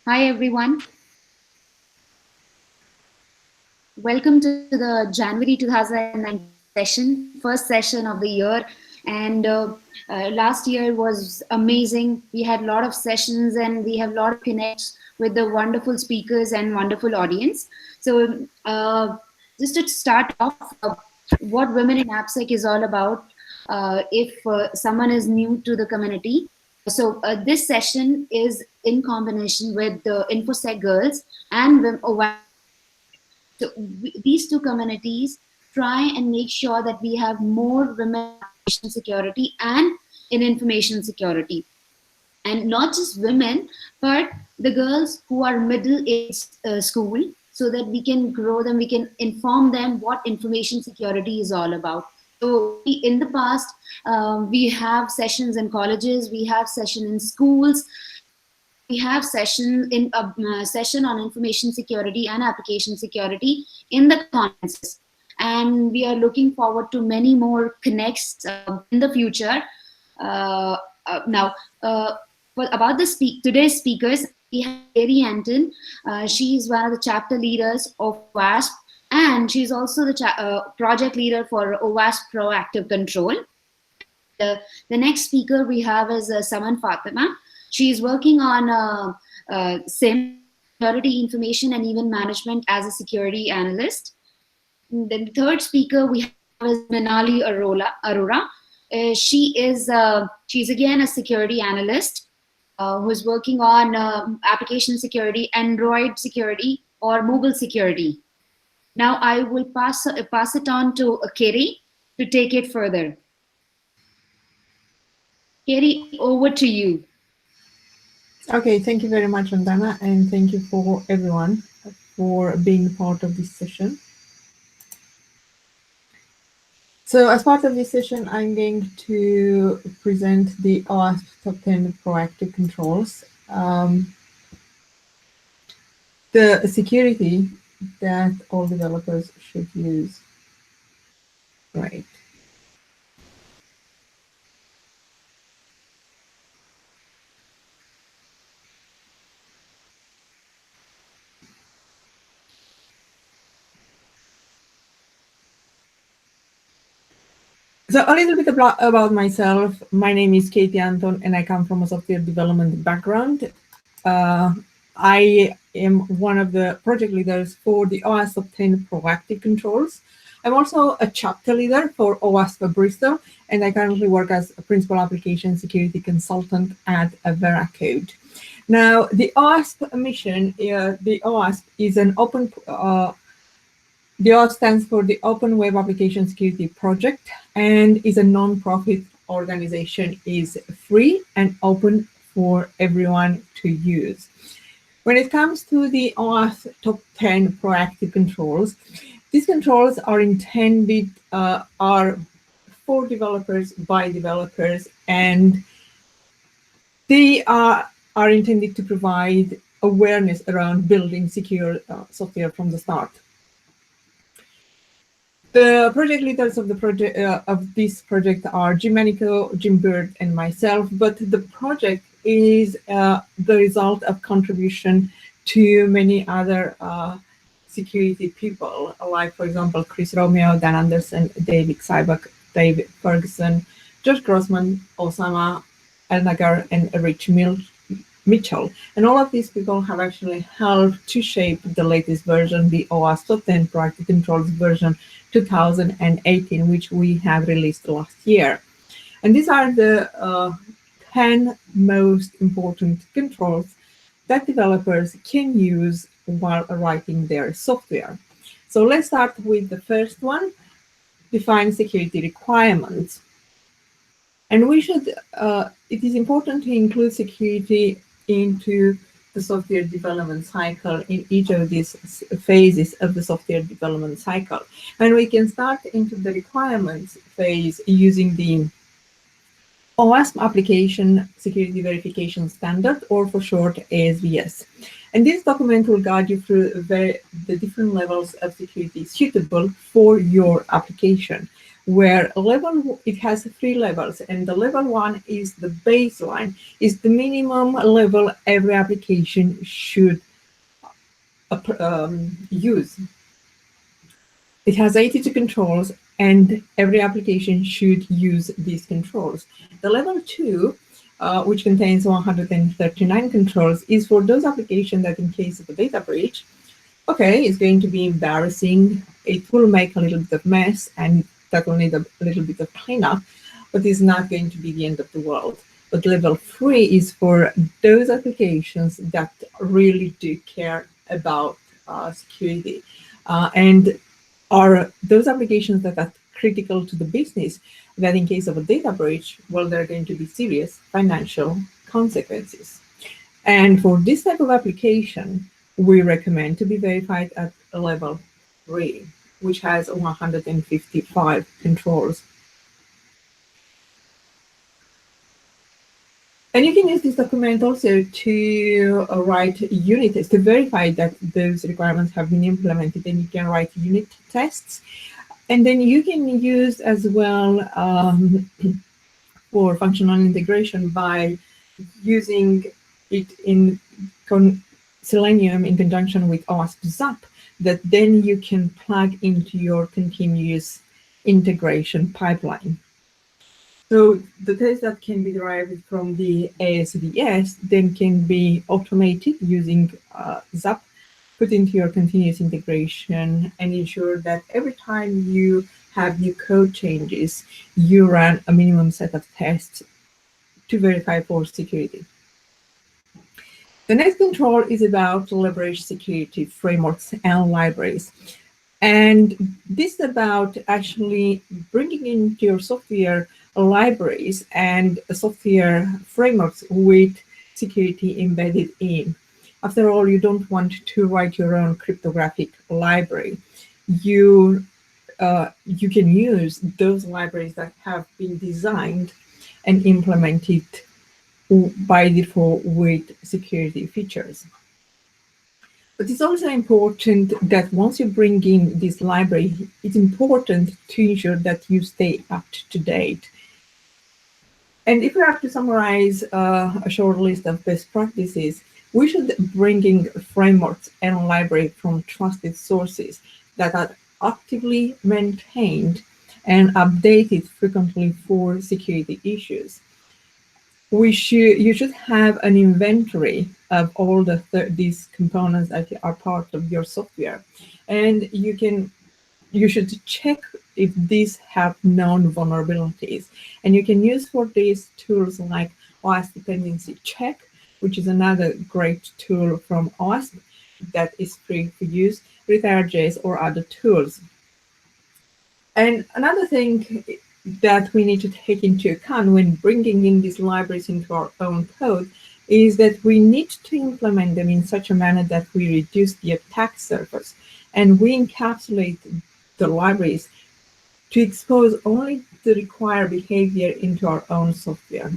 Hi everyone, welcome to the January 2019 session, first session of the year. And last year was amazing. We had a lot of sessions and we have a lot of connects with the wonderful speakers and wonderful audience. So just to start off, what Women in AppSec is all about, if someone is new to the community. So this session is in combination with the InfoSec girls and so these two communities try and make sure that we have more women in application security and in information security. And not just women, but the girls who are middle-aged school, so that we can grow them, we can inform them what information security is all about. So in the past, we have sessions in colleges, we have session in schools, we have session on information security and application security in the conferences, and we are looking forward to many more connects in the future. Uh, now, about today's speakers, we have Carrie Anton. She is one of the chapter leaders of OWASP, and she's also the project leader for OWASP Proactive Control. The next speaker we have is Saman Fatima. She is working on SIM, security information and even management, as a security analyst. And then the third speaker we have is Manali Arora. She's again a security analyst who's working on application security, Android security, or mobile security. Now I will pass it on to Kerry to take it further. Kerry, over to you. Okay, thank you very much, Vandana, and thank you for everyone for being part of this session. So as part of this session, I'm going to present the OWASP Top 10 Proactive Controls. The security that all developers should use. Right. So a little bit about myself. My name is Katie Anton, and I come from a software development background. I am one of the project leaders for the OWASP Top 10 Proactive Controls. I'm also a chapter leader for OWASP Bristol, and I currently work as a principal application security consultant at Veracode. Now, the OWASP mission, the OWASP is an open the O stands for the Open Web Application Security Project and is a non-profit organization, is free and open for everyone to use. When it comes to the OWASP Top 10 Proactive Controls, these controls are intended are for developers, by developers, and they are intended to provide awareness around building secure software from the start. The project leaders of the project of this project are Jim Manico, Jim Bird, and myself. But the project is the result of contribution to many other security people, like, for example, Chris Romeo, Dan Anderson, David Sybak, David Ferguson, Josh Grossman, Osama Elnagar, and Rich Mitchell. And all of these people have actually helped to shape the latest version, the OWASP Top 10 Proactive Controls version 2018, which we have released last year. And these are the 10 most important controls that developers can use while writing their software. So let's start with the first one, define security requirements. And we should, it is important to include security into the software development cycle in each of these phases of the software development cycle. And we can start into the requirements phase using the OWASP Application Security Verification Standard, or for short, ASVS. And this document will guide you through the different levels of security suitable for your application. where it has 3 levels, and the level 1 is the baseline, is the minimum level every application should use. It has 82 controls, and every application should use these controls. The level 2, which contains 139 controls, is for those applications that, in case of a data breach, okay, it's going to be embarrassing. It will make a little bit of mess, and that will need a little bit of cleanup, but it's not going to be the end of the world. But level 3 is for those applications that really do care about security, and are those applications that are critical to the business, that in case of a data breach, well, there are going to be serious financial consequences. And for this type of application, we recommend to be verified at a level 3, which has 155 controls. And you can use this document also to write unit tests, to verify that those requirements have been implemented, and you can write unit tests. And then you can use as well for functional integration by using it in Selenium in conjunction with OWASP ZAP, that then you can plug into your continuous integration pipeline. So the tests that can be derived from the ASVS then can be automated using ZAP, put into your continuous integration, and ensure that every time you have new code changes, you run a minimum set of tests to verify for security. The next control is about leverage security frameworks and libraries. And this is about actually bringing into your software libraries and software frameworks with security embedded in. After all, you don't want to write your own cryptographic library. You can use those libraries that have been designed and implemented by default with security features. But it's also important that once you bring in this library, it's important to ensure that you stay up to date. And if we have to summarize a short list of best practices, we should bring in frameworks and library from trusted sources that are actively maintained and updated frequently for security issues. You should have an inventory of all these components that are part of your software, and you should check if these have known vulnerabilities. And you can use for these tools like OWASP Dependency Check, which is another great tool from OWASP that is free to use, Retire.js or other tools. And another thing that we need to take into account when bringing in these libraries into our own code is that we need to implement them in such a manner that we reduce the attack surface, and we encapsulate the libraries to expose only the required behavior into our own software.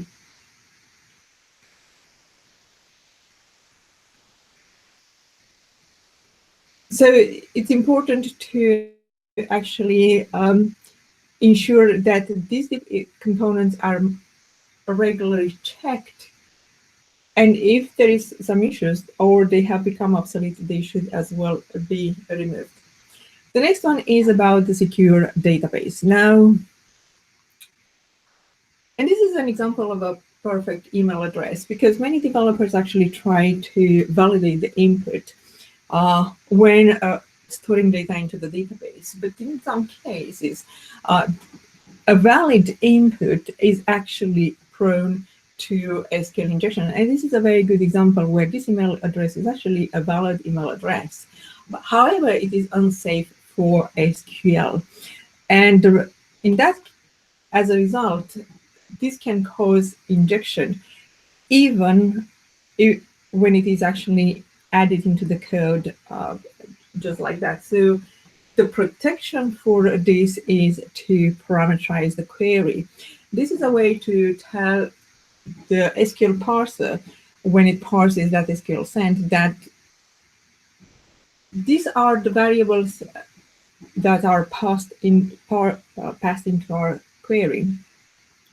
So it's important to actually ensure that these components are regularly checked, and if there is some issues or they have become obsolete, they should as well be removed. The next one is about the secure database. Now, and this is an example of a perfect email address, because many developers actually try to validate the input when storing data into the database. But in some cases, a valid input is actually prone to SQL injection. And this is a very good example where this email address is actually a valid email address. But however, it is unsafe for SQL. And in that, as a result, this can cause injection even when it is actually added into the code just like that. So the protection for this is to parameterize the query. This is a way to tell the SQL parser, when it parses that SQL sent, that these are the variables that are passed into our query.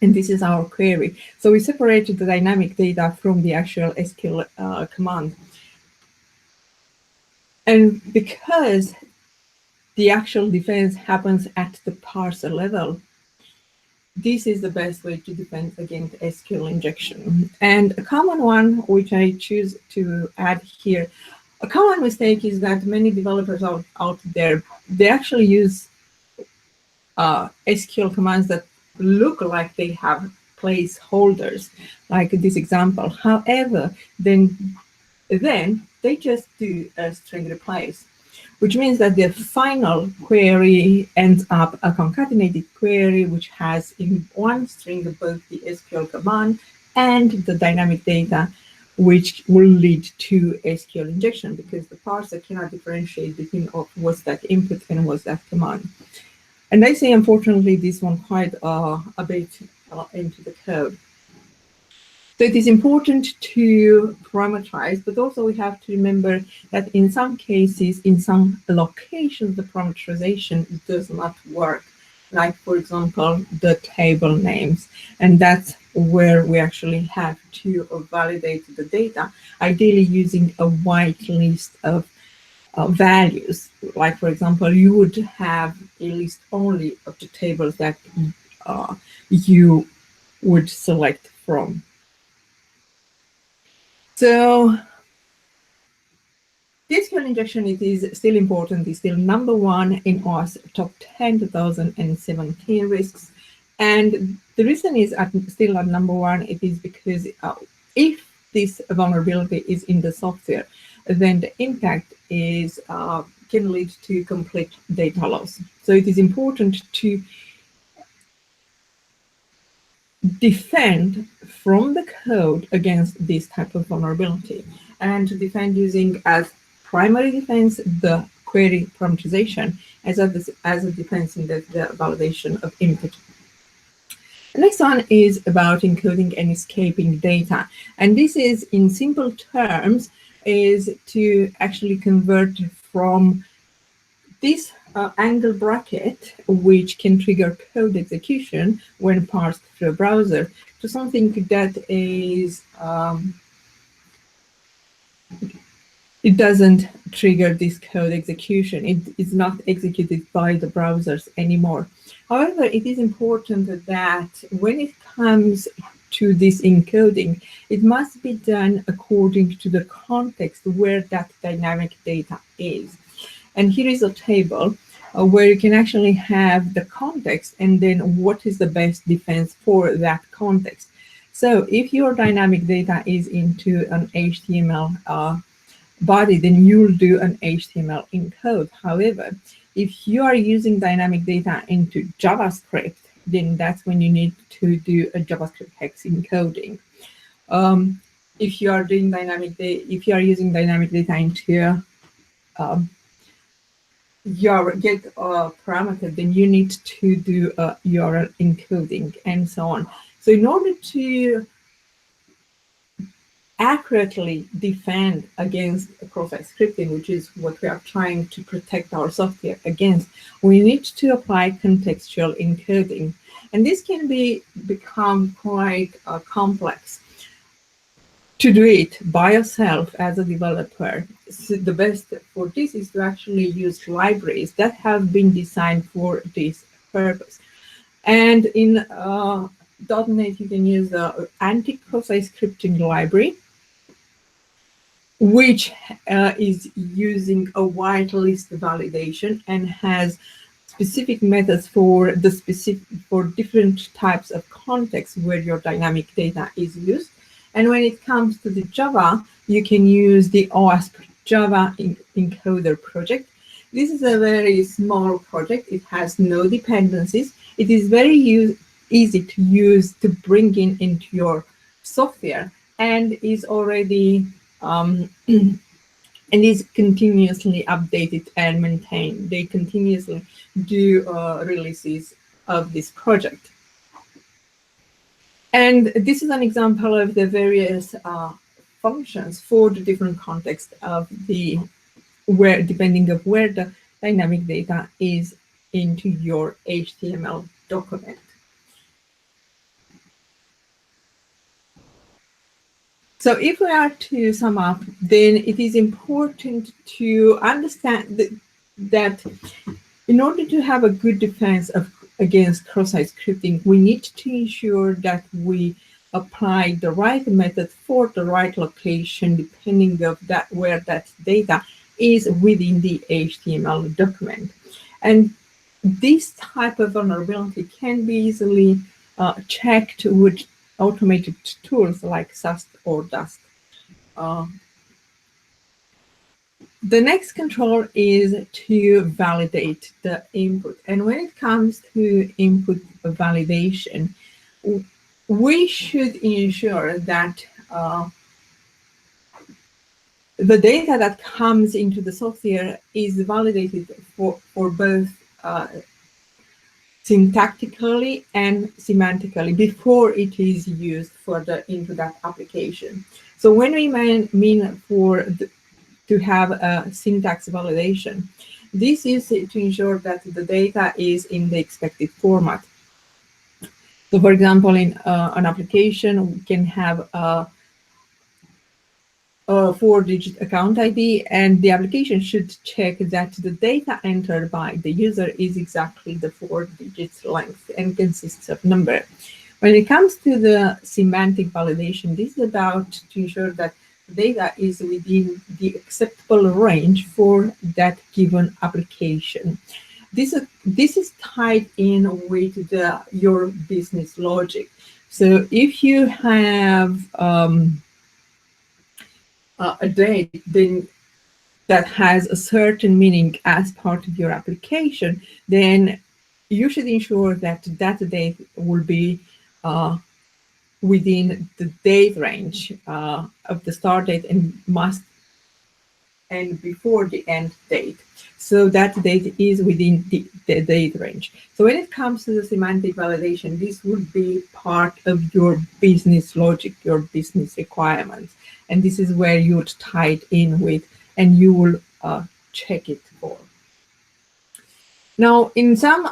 And this is our query. So we separated the dynamic data from the actual SQL command. And because the actual defense happens at the parser level, this is the best way to defend against SQL injection. And a common one, which I choose to add here, a common mistake is that many developers out there, they actually use SQL commands that look like they have placeholders, like this example. However, then they just do a string replace, which means that the final query ends up a concatenated query, which has in one string both the SQL command and the dynamic data, which will lead to SQL injection, because the parser cannot differentiate between what's that input and what's that command. And I say, unfortunately, this one quite a bit into the code. So it is important to parameterize, but also we have to remember that in some cases, in some locations, the parameterization does not work. Like, for example, the table names. And that's where we actually have to validate the data, ideally using a wide list of values. Like, for example, you would have a list only of the tables that you would select from. So SQL injection, it is still important. It's still number one in OWASP top 10 2017 risks. And the reason is still at number one, it is because if this vulnerability is in the software, then the impact is can lead to complete data loss. So it is important to defend from the code against this type of vulnerability, and to defend using as primary defense the query parameterization as a defense in the validation of input. The next one is about encoding and escaping data, and this is, in simple terms, is to actually convert from this angle bracket, which can trigger code execution when parsed through a browser, to something that is it doesn't trigger this code execution. It is not executed by the browsers anymore. However, it is important that when it comes to this encoding, it must be done according to the context where that dynamic data is. And here is a table where you can actually have the context and then what is the best defense for that context. So if your dynamic data is into an HTML body, then you'll do an HTML encode. However, if you are using dynamic data into JavaScript, then that's when you need to do a JavaScript hex encoding. If you are doing if you are using dynamic data into your get parameter, then you need to do a URL encoding and so on. So in order to accurately defend against cross-site scripting, which is what we are trying to protect our software against, we need to apply contextual encoding. And this can become quite complex. To do it by yourself as a developer, so the best for this is to actually use libraries that have been designed for this purpose. And in .NET, you can use the anti-cross-site scripting library, which is using a whitelist validation and has specific methods for different types of contexts where your dynamic data is used. And when it comes to the Java, you can use the OWASP Java encoder project. This is a very small project. It has no dependencies. It is very easy to use to bring into your software, and is already and is continuously updated and maintained. They continuously do releases of this project. And this is an example of the various functions for the different context of depending of where the dynamic data is into your HTML document. So if we are to sum up, then it is important to understand that in order to have a good defense against cross-site scripting, we need to ensure that we apply the right method for the right location, depending of that where that data is within the HTML document. And this type of vulnerability can be easily checked with automated tools like SAST or DAST. The next control is to validate the input. And when it comes to input validation, we should ensure that the data that comes into the software is validated for both syntactically and semantically before it is used further into that application. So when we mean to have a syntax validation, this is to ensure that the data is in the expected format. So for example, in an application, we can have a 4-digit account ID, and the application should check that the data entered by the user is exactly the 4 digits length and consists of number. When it comes to the semantic validation, this is about to ensure that data is within the acceptable range for that given application. This is tied in with your business logic. So if you have a date then that has a certain meaning as part of your application, then you should ensure that that date will be within the date range of the start date and must end before the end date. So that date is within the date range. So when it comes to the semantic validation, this would be part of your business logic, your business requirements. And this is where you would tie it in with, and you will check it for. Now, in some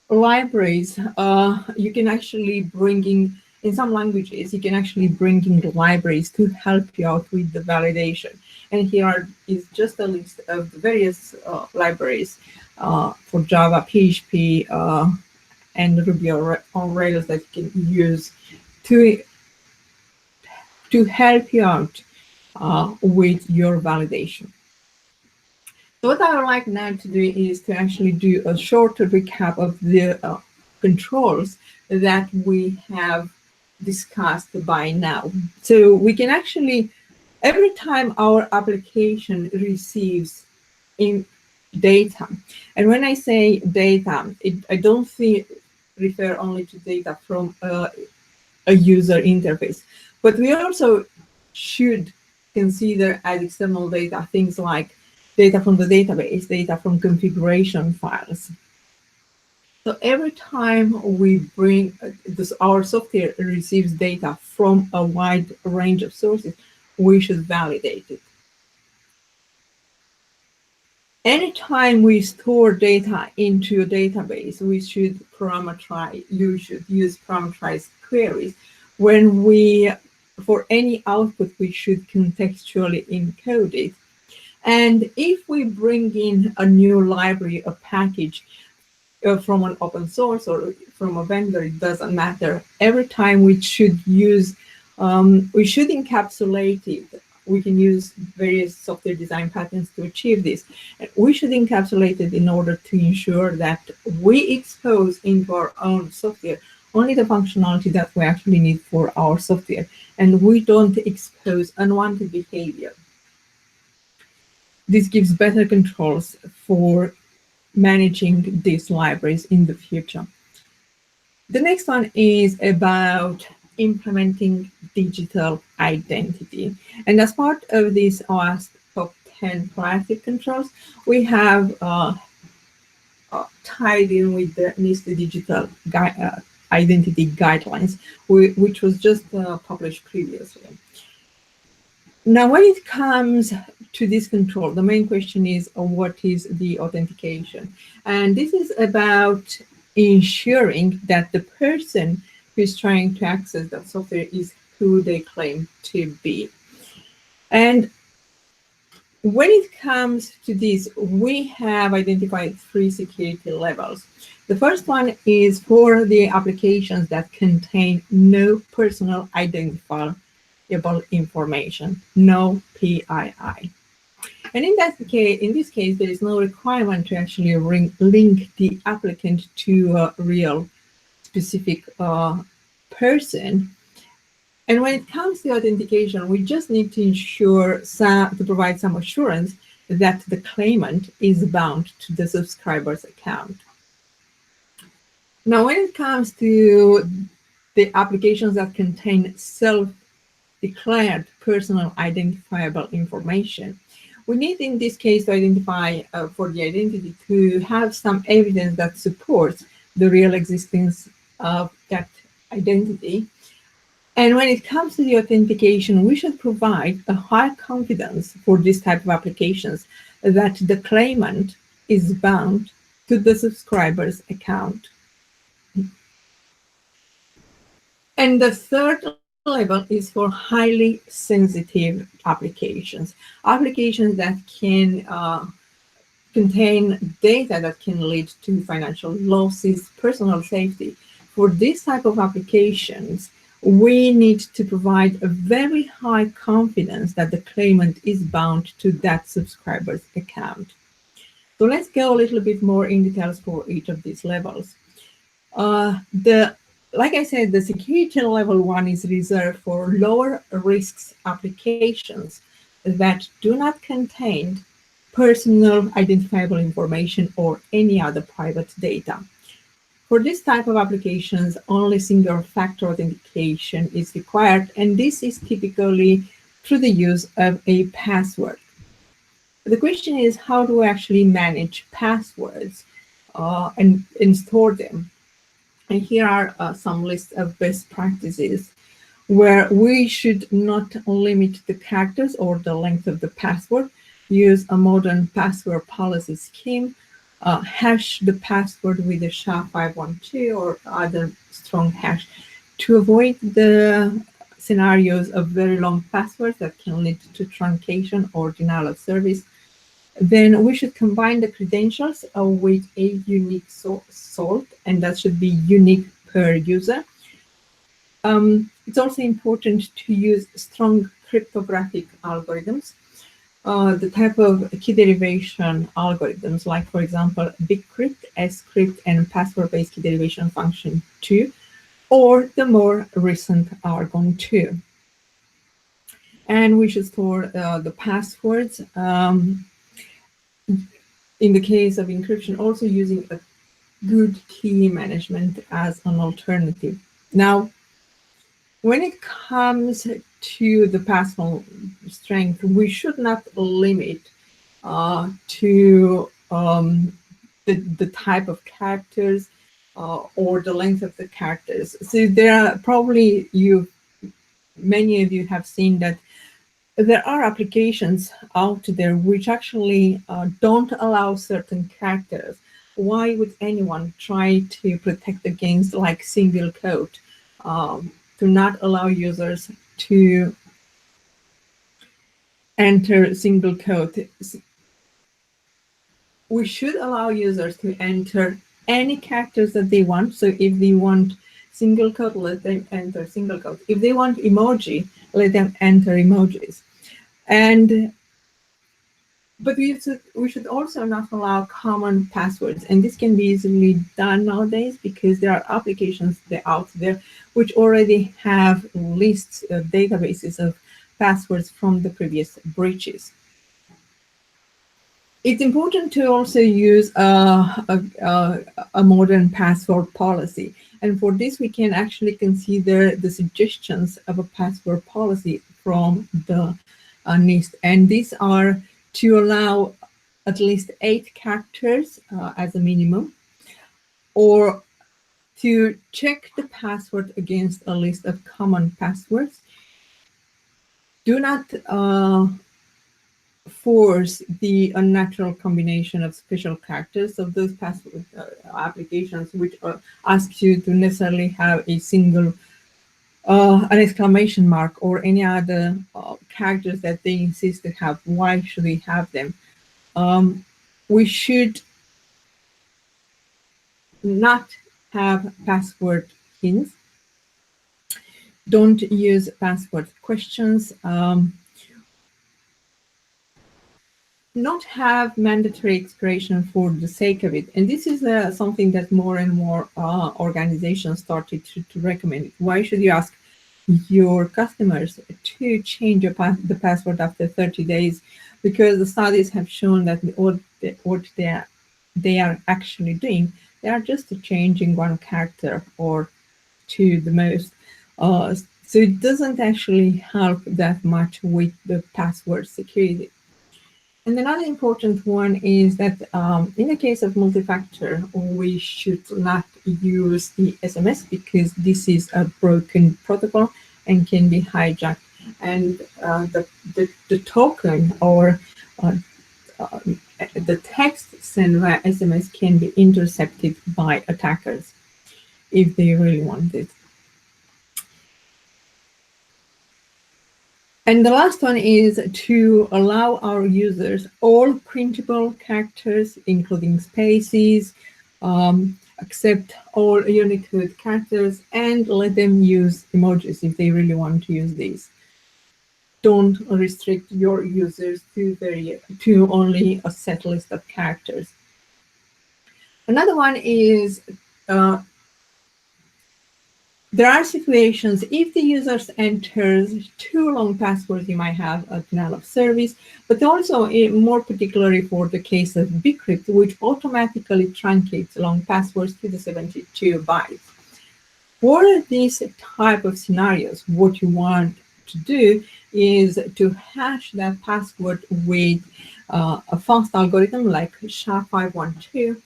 libraries, you can actually bring in some languages, you can actually bring in the libraries to help you out with the validation. And here is just a list of the various libraries for Java, PHP, and Ruby on Rails that you can use to help you out with your validation. So what I would like now to do is to actually do a short recap of the controls that we have discussed by now. So we can actually, every time our application receives in data, and when I say data, I don't refer only to data from a user interface, but we also should consider as external data things like data from the database, data from configuration files. So every time we bring our software receives data from a wide range of sources, we should validate it. Anytime we store data into a database, you should use parameterized queries. When for any output, we should contextually encode it. And if we bring in a new library, a package from an open source or from a vendor, it doesn't matter. Every time we should encapsulate it. We can use various software design patterns to achieve this. We should encapsulate it in order to ensure that we expose into our own software only the functionality that we actually need for our software, and we don't expose unwanted behavior. This gives better controls for managing these libraries in the future. The next one is about implementing digital identity. And as part of this OWASP top 10 proactive controls, we have tied in with the NIST digital identity guidelines, which was just published previously. Now, when it comes to this control, the main question is what is the authentication? And this is about ensuring that the person who is trying to access that software is who they claim to be. And when it comes to this, we have identified 3 security levels. The first one is for the applications that contain no personal identifiable information, no PII. And in this case, there is no requirement to actually link the applicant to a real specific person. And when it comes to authentication, we just need to to provide some assurance that the claimant is bound to the subscriber's account. Now, when it comes to the applications that contain self-declared personal identifiable information, we need in this case to identify for the identity to have some evidence that supports the real existence of that identity. And when it comes to the authentication, we should provide a high confidence for this type of applications that the claimant is bound to the subscriber's account. And the third level is for highly sensitive applications, applications that can contain data that can lead to financial losses, personal safety. For this type of applications, we need to provide a very high confidence that the claimant is bound to that subscriber's account. So let's go a little bit more in details for each of these levels. Like I said, the security level 1 is reserved for lower risks applications that do not contain personal identifiable information or any other private data. For this type of applications, only single-factor authentication is required, and this is typically through the use of a password. The question is, how do we actually manage passwords and store them? And here are some lists of best practices where we should not limit the characters or the length of the password, use a modern password policy scheme, hash the password with a SHA-512 or other strong hash to avoid the scenarios of very long passwords that can lead to truncation or denial of service. Then we should combine the credentials with a unique salt, and that should be unique per user. It's also important to use strong cryptographic algorithms, the type of key derivation algorithms, like, for example, Bcrypt, Scrypt, and password-based key derivation function 2, or the more recent Argon 2. And we should store the passwords in the case of encryption, also using a good key management as an alternative. Now, when it comes to the password strength, we should not limit to the type of characters or the length of the characters. So there are probably many of you have seen that there are applications out there which actually don't allow certain characters. Why would anyone try to protect against like single quote, to not allow users to enter single quote? We should allow users to enter any characters that they want. So if they want single quote, let them enter single quote. If they want emoji, let them enter emojis. But we should also not allow common passwords, and this can be easily done nowadays because there are applications out there which already have lists of databases of passwords from the previous breaches. It's important to also use a modern password policy, and for this we can actually consider the suggestions of a password policy from the NIST, and these are to allow at least 8 characters as a minimum, or to check the password against a list of common passwords, Do not force the unnatural combination of special characters of those password applications, which ask you to necessarily have a single an exclamation mark or any other characters that they insist to have. Why should we have them? We should not have password hints. Don't use password questions. Not have mandatory expiration for the sake of it. And this is something that more and more organizations started to recommend. Why should you ask your customers to change the password after 30 days? Because the studies have shown that what they are actually doing, they are just changing one character or two the most. So it doesn't actually help that much with the password security. And another important one is that in the case of multi-factor, we should not use the SMS because this is a broken protocol and can be hijacked. And the token or the text sent via SMS can be intercepted by attackers if they really want it. And the last one is to allow our users all printable characters, including spaces, accept all Unicode characters, and let them use emojis if they really want to use these. Don't restrict your users to only a set list of characters. Another one is there are situations if the user enters too long passwords, you might have a denial of service, but also more particularly for the case of bcrypt, which automatically truncates long passwords to the 72 bytes. For these type of scenarios, what you want to do is to hash that password with a fast algorithm like SHA-512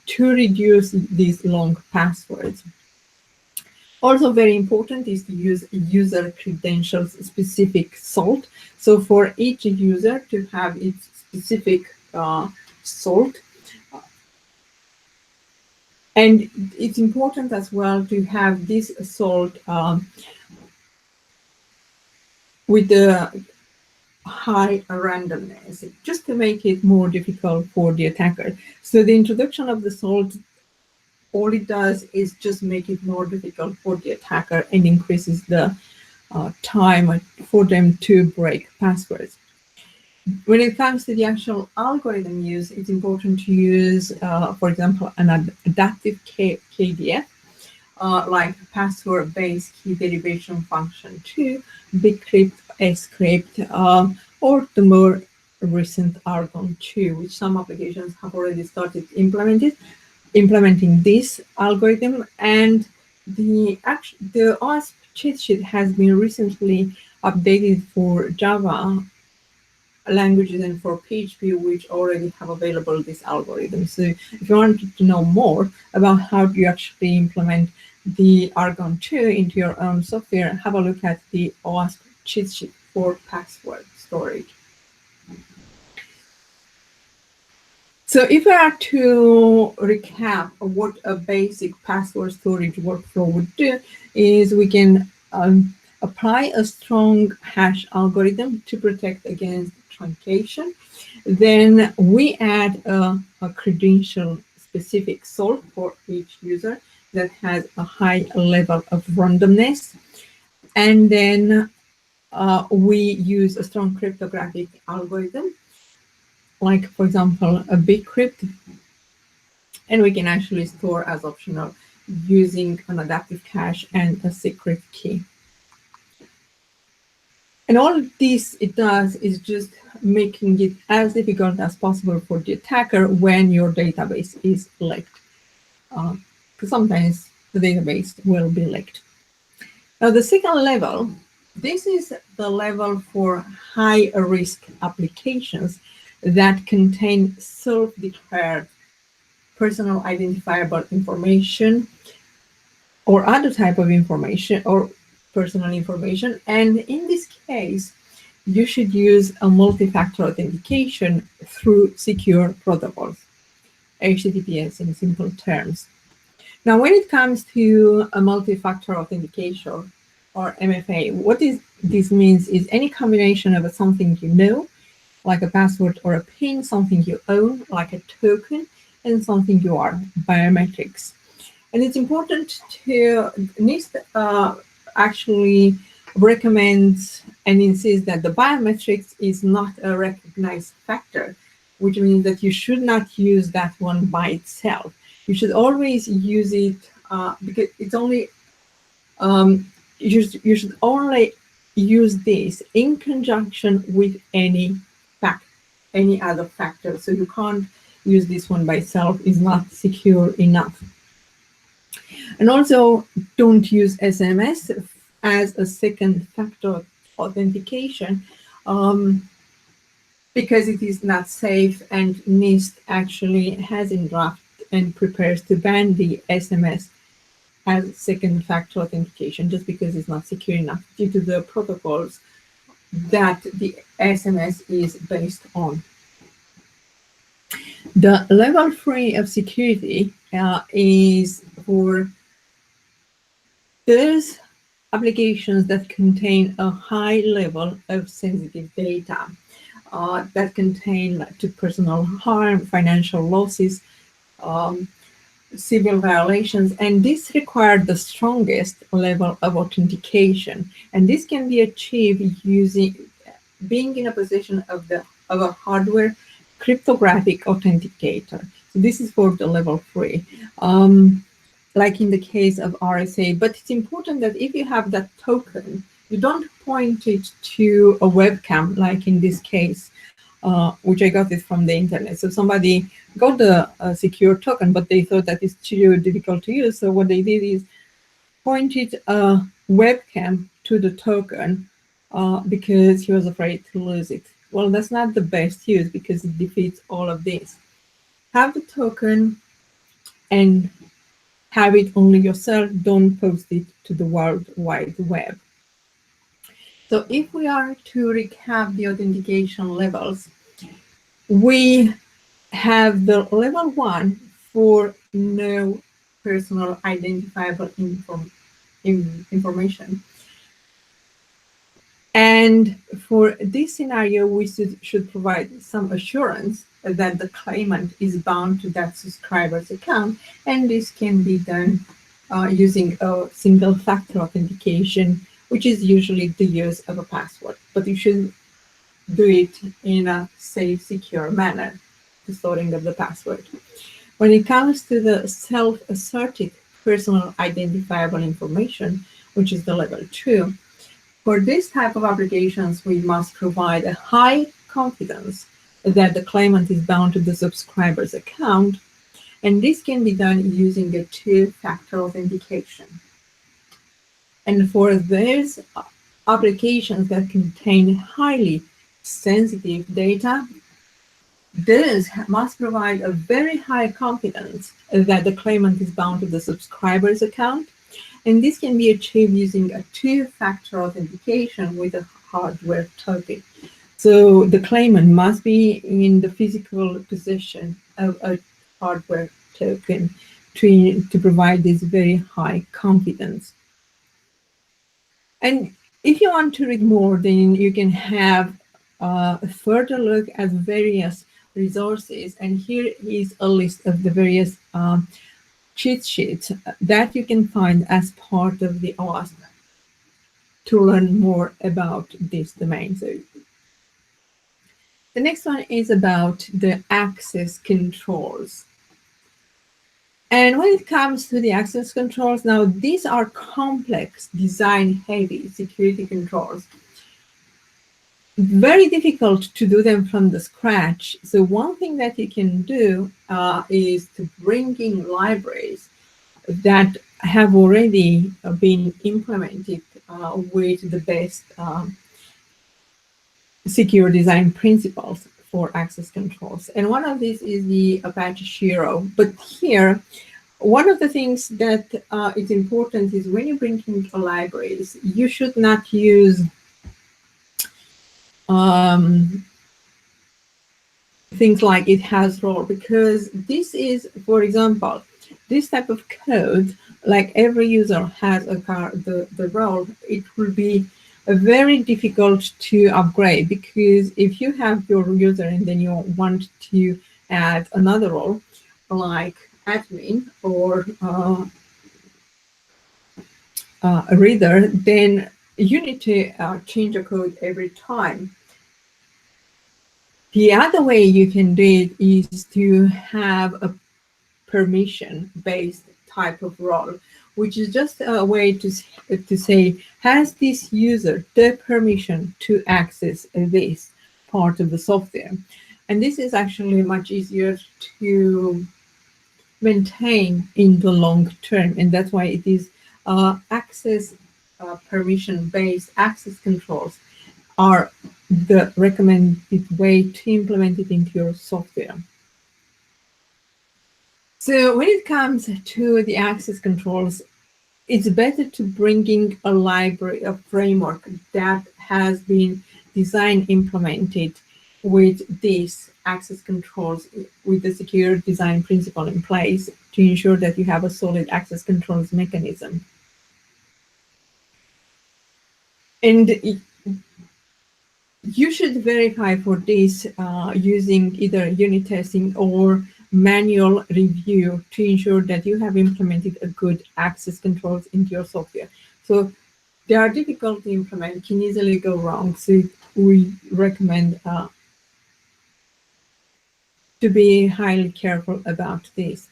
to reduce these long passwords. Also very important is to use user credentials specific salt. So for each user to have its specific salt. And it's important as well to have this salt with the high randomness, just to make it more difficult for the attacker. So the introduction of the salt, all it does is just make it more difficult for the attacker and increases the time for them to break passwords. When it comes to the actual algorithm use, it's important to use, for example, an adaptive KDF, like password-based key derivation function 2, bcrypt, scrypt, or the more recent Argon 2, which some applications have already started implementing this algorithm. And the OWASP cheat sheet has been recently updated for Java languages and for PHP, which already have available this algorithm. So if you wanted to know more about how you actually implement the Argon 2 into your own software, have a look at the OWASP cheat sheet for password storage. So if I are to recap what a basic password storage workflow would do, is we can apply a strong hash algorithm to protect against truncation. Then we add a credential-specific salt for each user that has a high level of randomness. And then we use a strong cryptographic algorithm, like, for example, a bcrypt, and we can actually store as optional using an adaptive cache and a secret key. And all this it does is just making it as difficult as possible for the attacker when your database is leaked. Because sometimes the database will be leaked. Now, the second level, this is the level for high-risk applications that contain self-declared personal identifiable information or other type of information or personal information. And in this case, you should use a multi-factor authentication through secure protocols, HTTPS in simple terms. Now, when it comes to a multi-factor authentication or MFA, this means is any combination of something you know, like a password or a PIN, something you own, like a token, and something you are, biometrics. And it's important to NIST actually recommends and insists that the biometrics is not a recognized factor, which means that you should not use that one by itself. You should always use it because it's only you should only use this in conjunction with any other factor. So you can't use this one by itself; is not secure enough. And also, don't use SMS as a second factor authentication because it is not safe, and NIST actually has in draft and prepares to ban the SMS as second factor authentication just because it's not secure enough due to the protocols that the SMS is based on. The level 3 of security is for those applications that contain a high level of sensitive data, that contain to personal harm, financial losses, civil violations, and this required the strongest level of authentication. And this can be achieved using being in a position of a hardware cryptographic authenticator. So this is for the level 3. Like in the case of RSA, but it's important that if you have that token, you don't point it to a webcam, like in this case, which I got it from the internet. So somebody got the secure token, but they thought that it's too difficult to use. So what they did is pointed a webcam to the token because he was afraid to lose it. Well, that's not the best use because it defeats all of this. Have the token and have it only yourself, don't post it to the World Wide Web. So if we are to recap the authentication levels, we have the level 1 for no personal identifiable information. And for this scenario, we should provide some assurance that the claimant is bound to that subscriber's account, and this can be done using a single factor authentication, which is usually the use of a password, but you should do it in a safe, secure manner, the storing of the password. When it comes to the self-asserted personal identifiable information, which is the level 2, for this type of applications, we must provide a high confidence that the claimant is bound to the subscriber's account, and this can be done using a two-factor authentication. And for those applications that contain highly sensitive data, those must provide a very high confidence that the claimant is bound to the subscriber's account, and this can be achieved using a two-factor authentication with a hardware token. So the claimant must be in the physical possession of a hardware token to provide this very high confidence. And if you want to read more, then you can have a further look at various resources. And here is a list of the various cheat sheets that you can find as part of the OWASP to learn more about this domain. So the next one is about the access controls. And when it comes to the access controls, now these are complex, design-heavy security controls. Very difficult to do them from the scratch. So one thing that you can do is to bring in libraries that have already been implemented with the best secure design principles for access controls. And one of these is the Apache Shiro. But here, one of the things that is important is when you bring in libraries, you should not use um, things like it has role, because this is, for example, this type of code, like every user has the role, it will be very difficult to upgrade, because if you have your user and then you want to add another role like admin or a reader, then you need to change the code every time. The other way you can do it is to have a permission-based type of role, which is just a way to say, has this user the permission to access this part of the software? And this is actually much easier to maintain in the long term, and that's why it is access permission-based access controls are the recommended way to implement it into your software. So when it comes to the access controls, it's better to bring in a library, a framework that has been designed, implemented with these access controls, with the secure design principle in place to ensure that you have a solid access controls mechanism. And you should verify for this using either unit testing or manual review to ensure that you have implemented a good access controls into your software. So they are difficult to implement, can easily go wrong. So we recommend to be highly careful about this.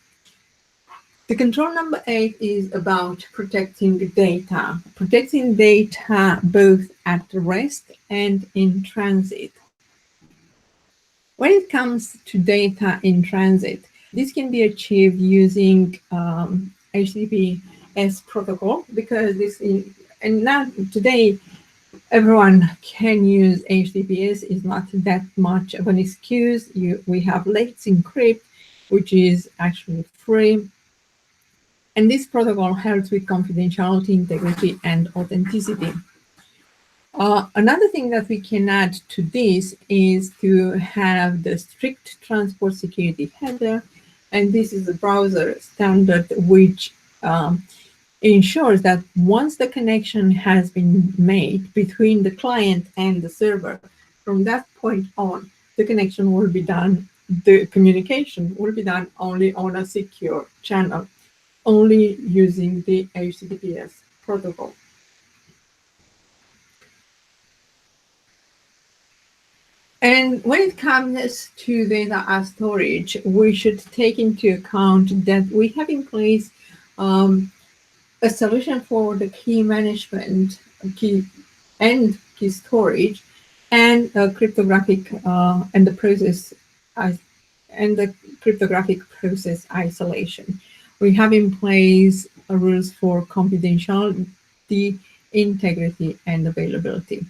The control number 8 is about protecting the data. Protecting data both at rest and in transit. When it comes to data in transit, this can be achieved using HTTPS protocol, because this is, and now today everyone can use HTTPS. Is not that much of an excuse. We have Let's Encrypt, which is actually free. And this protocol helps with confidentiality, integrity, and authenticity. Another thing that we can add to this is to have the strict transport security header. And this is a browser standard which ensures that once the connection has been made between the client and the server, from that point on, the connection will be done, the communication will be done only on a secure channel, only using the HTTPS protocol. And when it comes to data as storage, we should take into account that we have in place a solution for the key management, key storage, and cryptographic and the process and the cryptographic process isolation. We have in place rules for confidentiality, integrity, and availability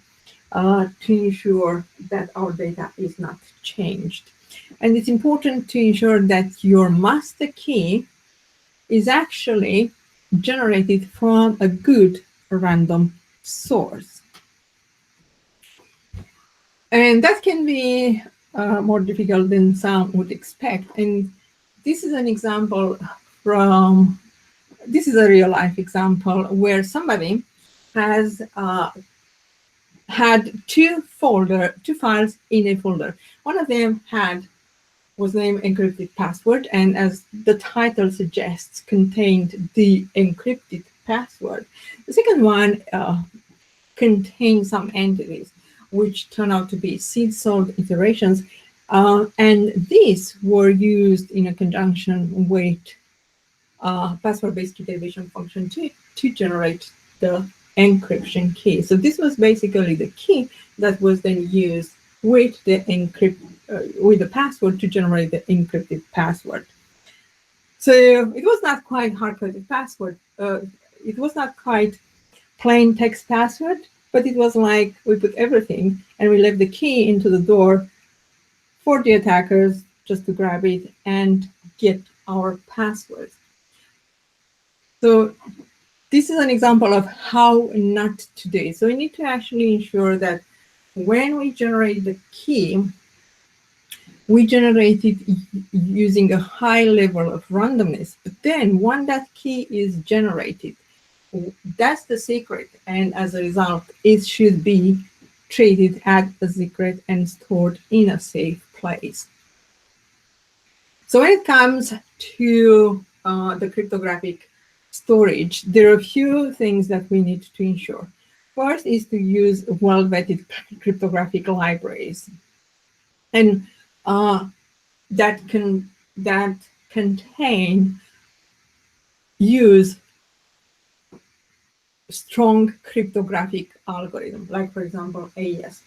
to ensure that our data is not changed. And it's important to ensure that your master key is actually generated from a good random source. And that can be more difficult than some would expect. And this is an example this is a real life example where somebody has had two files in a folder. One of them was named encrypted password, and as the title suggests, contained the encrypted password. The second one contained some entities which turned out to be seed-sold iterations, and these were used in a conjunction with password-based key derivation function to generate the encryption key. So this was basically the key that was then used with the with the password to generate the encrypted password. So it was not quite hard-coded password. It was not quite plain text password, but it was like we put everything and we left the key into the door for the attackers just to grab it and get our passwords. So this is an example of how not to do it. So we need to actually ensure that when we generate the key, we generate it using a high level of randomness. But then when that key is generated, that's the secret. And as a result, it should be treated as a secret and stored in a safe place. So when it comes to the cryptographic storage, there are a few things that we need to ensure. First is to use well-vetted cryptographic libraries, and that contain use strong cryptographic algorithm, like for example AES.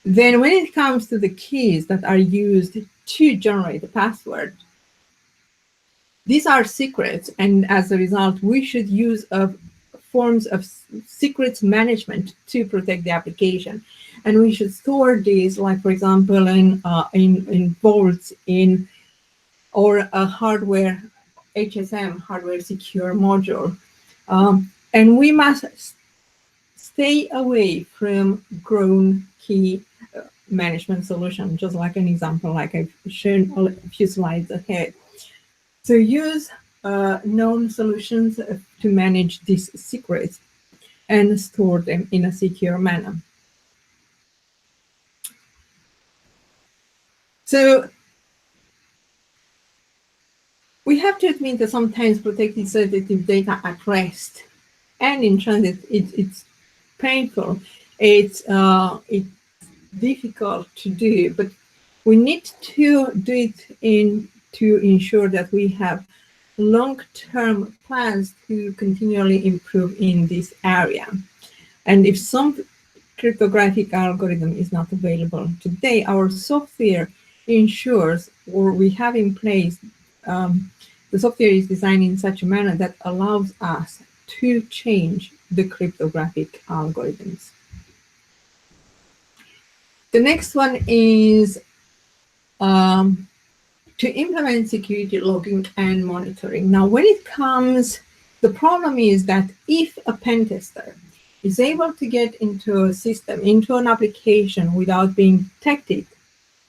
Then when it comes to the keys that are used to generate the password, these are secrets, and as a result, we should use forms of secrets management to protect the application. And we should store these, like for example, in vaults, or a hardware HSM, hardware secure module. And we must stay away from grown key management solution, just like an example, like I've shown a few slides ahead. So use known solutions to manage these secrets and store them in a secure manner. So we have to admit that sometimes protecting sensitive data at rest and in transit, it's painful. It's difficult to do, but we need to do it to ensure that we have long-term plans to continually improve in this area. And if some cryptographic algorithm is not available today, our software ensures, or we have in place, the software is designed in such a manner that allows us to change the cryptographic algorithms. The next one is to implement security logging and monitoring. Now, when it comes, the problem is that if a pen tester is able to get into a system, into an application without being detected,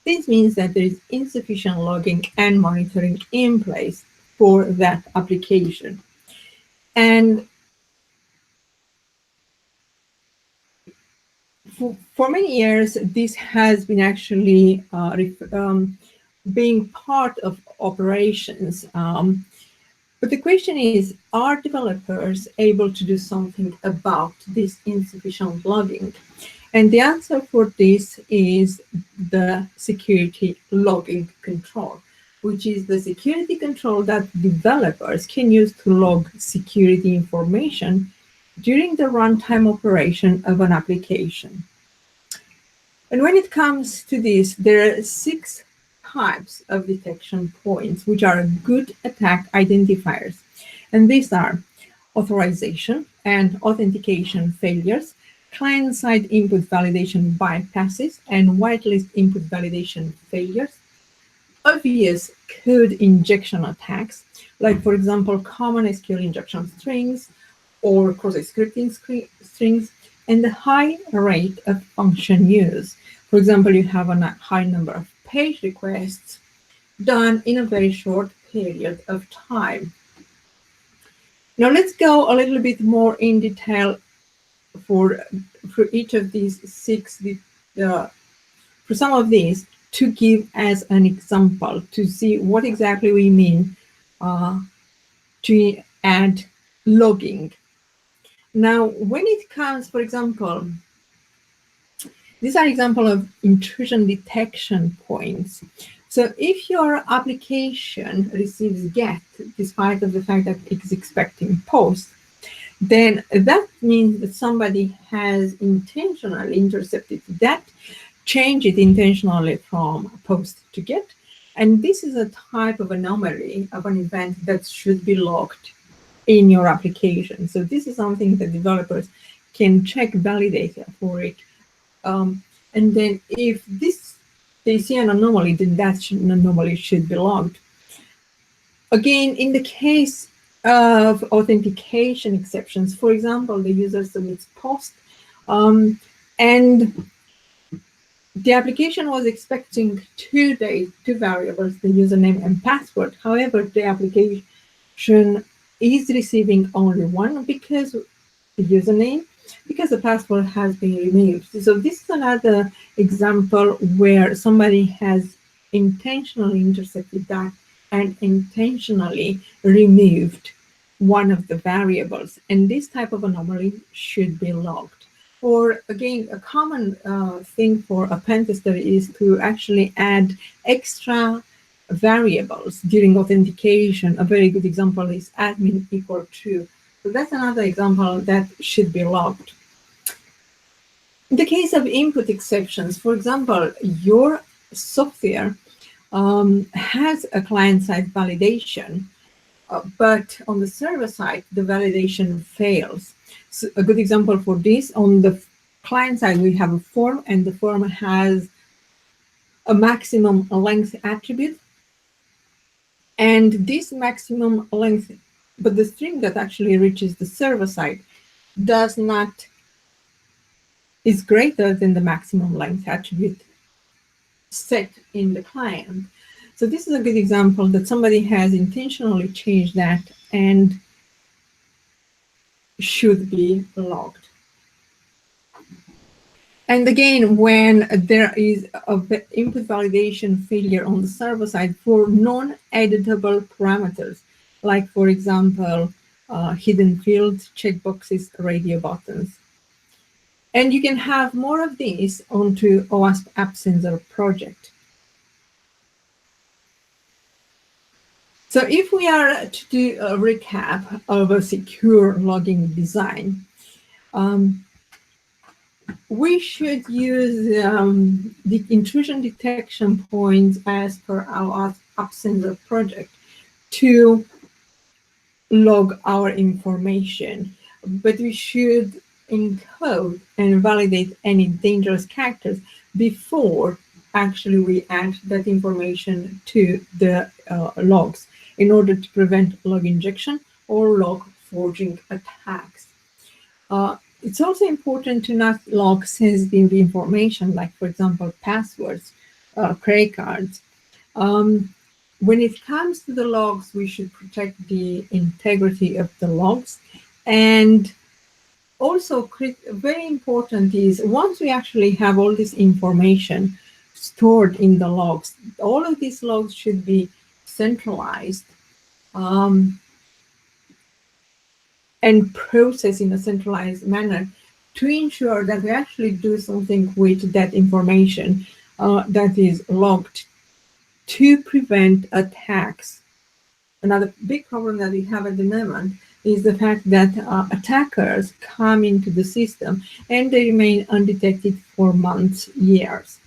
this means that there is insufficient logging and monitoring in place for that application. And for many years, this has been actually being part of operations. But the question is, are developers able to do something about this insufficient logging? And the answer for this is the security logging control, which is the security control that developers can use to log security information during the runtime operation of an application. And when it comes to this, there are 6 types of detection points, which are good attack identifiers. And these are authorization and authentication failures, client-side input validation bypasses, and whitelist input validation failures, obvious code injection attacks, like for example, common SQL injection strings or cross-site scripting strings, and the high rate of function use. For example, you have a high number of page requests done in a very short period of time. Now let's go a little bit more in detail for each of these 6, for some of these, to give as an example, to see what exactly we mean to add logging. Now, when it comes, for example, these are examples of intrusion detection points. So if your application receives GET, despite of the fact that it's expecting POST, then that means that somebody has intentionally intercepted that, changed it intentionally from POST to GET, and this is a type of anomaly of an event that should be logged in your application. So this is something that developers can check, validate for it. And then if they see an anomaly, then that anomaly should be logged. Again, in the case of authentication exceptions, for example, the user submits POST, And the application was expecting two variables, the username and password. However, the application is receiving only one because the username, because the password has been removed. So this is another example where somebody has intentionally intercepted that and intentionally removed one of the variables. And this type of anomaly should be logged. Or again, a common thing for a pen tester is to actually add extra variables during authentication. A very good example is admin equal true. So that's another example that should be logged. In the case of input exceptions, for example, your software has a client-side validation, but on the server side, the validation fails. So a good example for this, on the client side, we have a form, and the form has a maximum length attribute. And this maximum length, but the string that actually reaches the server side is greater than the maximum length attribute set in the client. So this is a good example that somebody has intentionally changed that and should be logged. And again, when there is an input validation failure on the server side for non-editable parameters, like for example, hidden fields, checkboxes, radio buttons. And you can have more of these onto OWASP App Sensor project. So if we are to do a recap of a secure logging design, we should use the intrusion detection points as per our App Sensor project to log our information, but we should encode and validate any dangerous characters before actually we add that information to the logs in order to prevent log injection or log forging attacks. It's also important to not log sensitive information, like, for example, passwords, credit cards. When it comes to the logs, we should protect the integrity of the logs. And also, very important is once we actually have all this information stored in the logs, all of these logs should be centralized. And process in a centralized manner to ensure that we actually do something with that information that is logged to prevent attacks. Another big problem that we have at the moment is the fact that attackers come into the system and they remain undetected for months, years.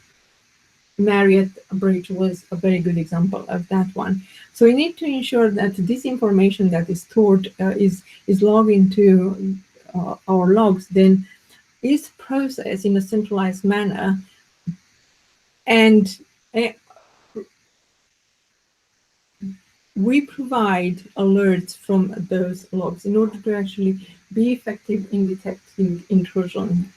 Marriott Bridge was a very good example of that one. So we need to ensure that this information that is stored is logged into our logs, then is processed in a centralized manner, and we provide alerts from those logs in order to actually be effective in detecting intrusion.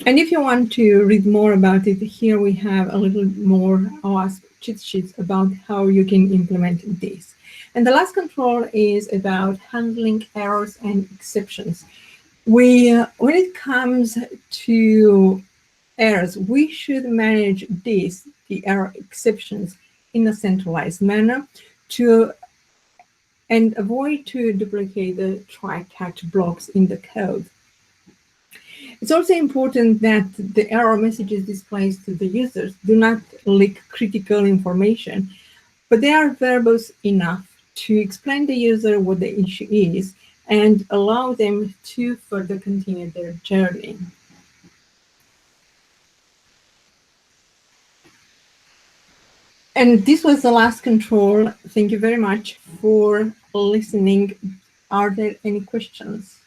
And if you want to read more about it, here we have a little more OWASP cheat sheets about how you can implement this. And the last control is about handling errors and exceptions. When it comes to errors, we should manage the error exceptions in a centralized manner and avoid to duplicate the try-catch blocks in the code. It's also important that the error messages displayed to the users do not leak critical information, but they are verbose enough to explain to the user what the issue is and allow them to further continue their journey. And this was the last control. Thank you very much for listening. Are there any questions?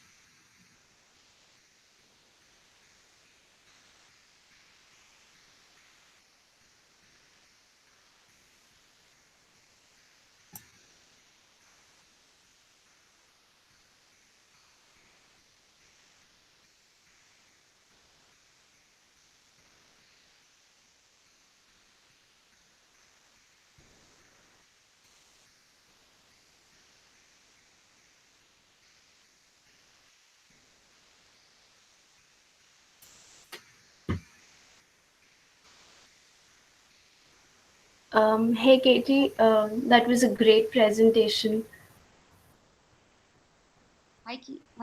Hey Katie, that was a great presentation. Hi,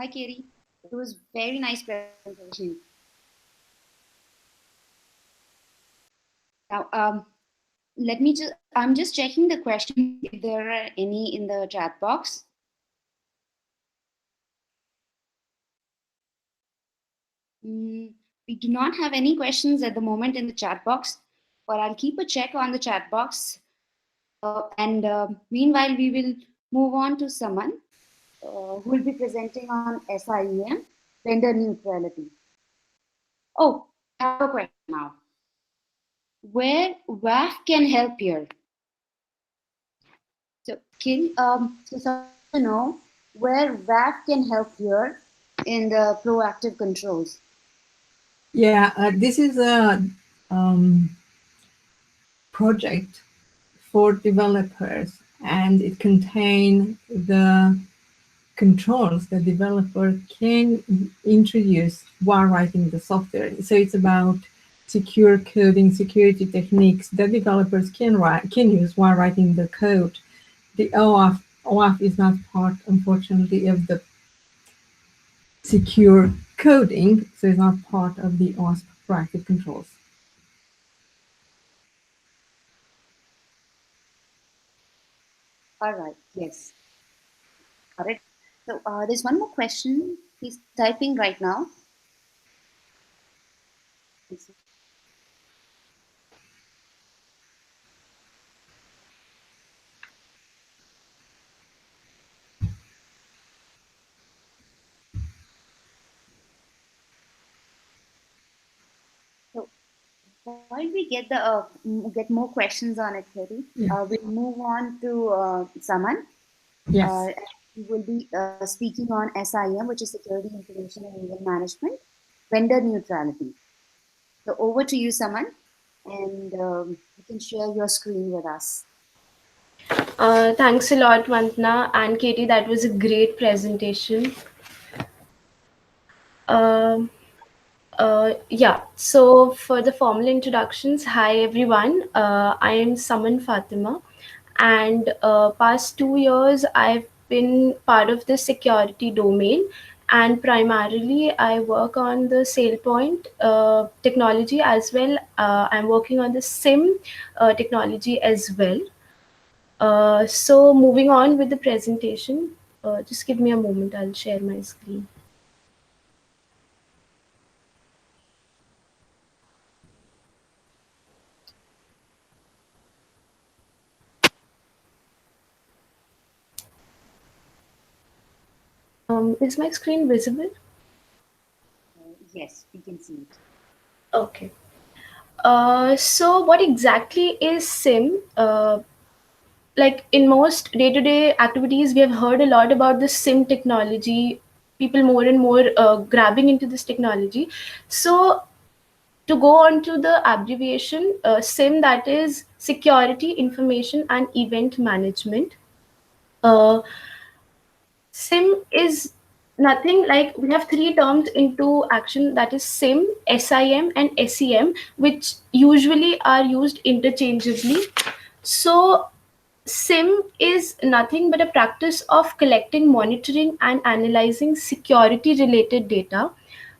Katie. It was very nice presentation. Now, I'm just checking the questions if there are any in the chat box. We do not have any questions at the moment in the chat box, but I'll keep a check on the chat box. Meanwhile, we will move on to someone who will be presenting on SIEM, vendor neutrality. Oh, I have a question now. Where WAF can help here? So, someone to know where WAF can help here in the proactive controls. Yeah, this is a project for developers, and it contains the controls the developer can introduce while writing the software. So it's about secure coding, security techniques that developers can use while writing the code. The OAuth is not part, unfortunately, of the secure coding, so it's not part of the OWASP proactive controls. All right, yes. Got it. So there's one more question. He's typing right now. So while we get more questions on it, Katie, Yeah. we'll move on to Saman. Yes. We will be speaking on SIM, which is Security Information and Event Management, vendor neutrality. So over to you, Saman, and you can share your screen with us. Thanks a lot, Vandana and Katie. That was a great presentation. Yeah, so for the formal introductions, hi everyone. I am Saman Fatima, and past 2 years I've been part of the security domain, and primarily I work on the SailPoint technology as well. I'm working on the SIM technology as well. So moving on with the presentation, just give me a moment, I'll share my screen. Is my screen visible? Yes, we can see it. Okay. So what exactly is SIM? Like in most day-to-day activities, we have heard a lot about the SIM technology, people more and more grabbing into this technology. So to go on to the abbreviation, SIM, that is Security Information and Event Management. SIM is nothing like we have three terms into action, that is SIM, SIM, and SEM, which usually are used interchangeably. So SIM is nothing but a practice of collecting, monitoring, and analyzing security related data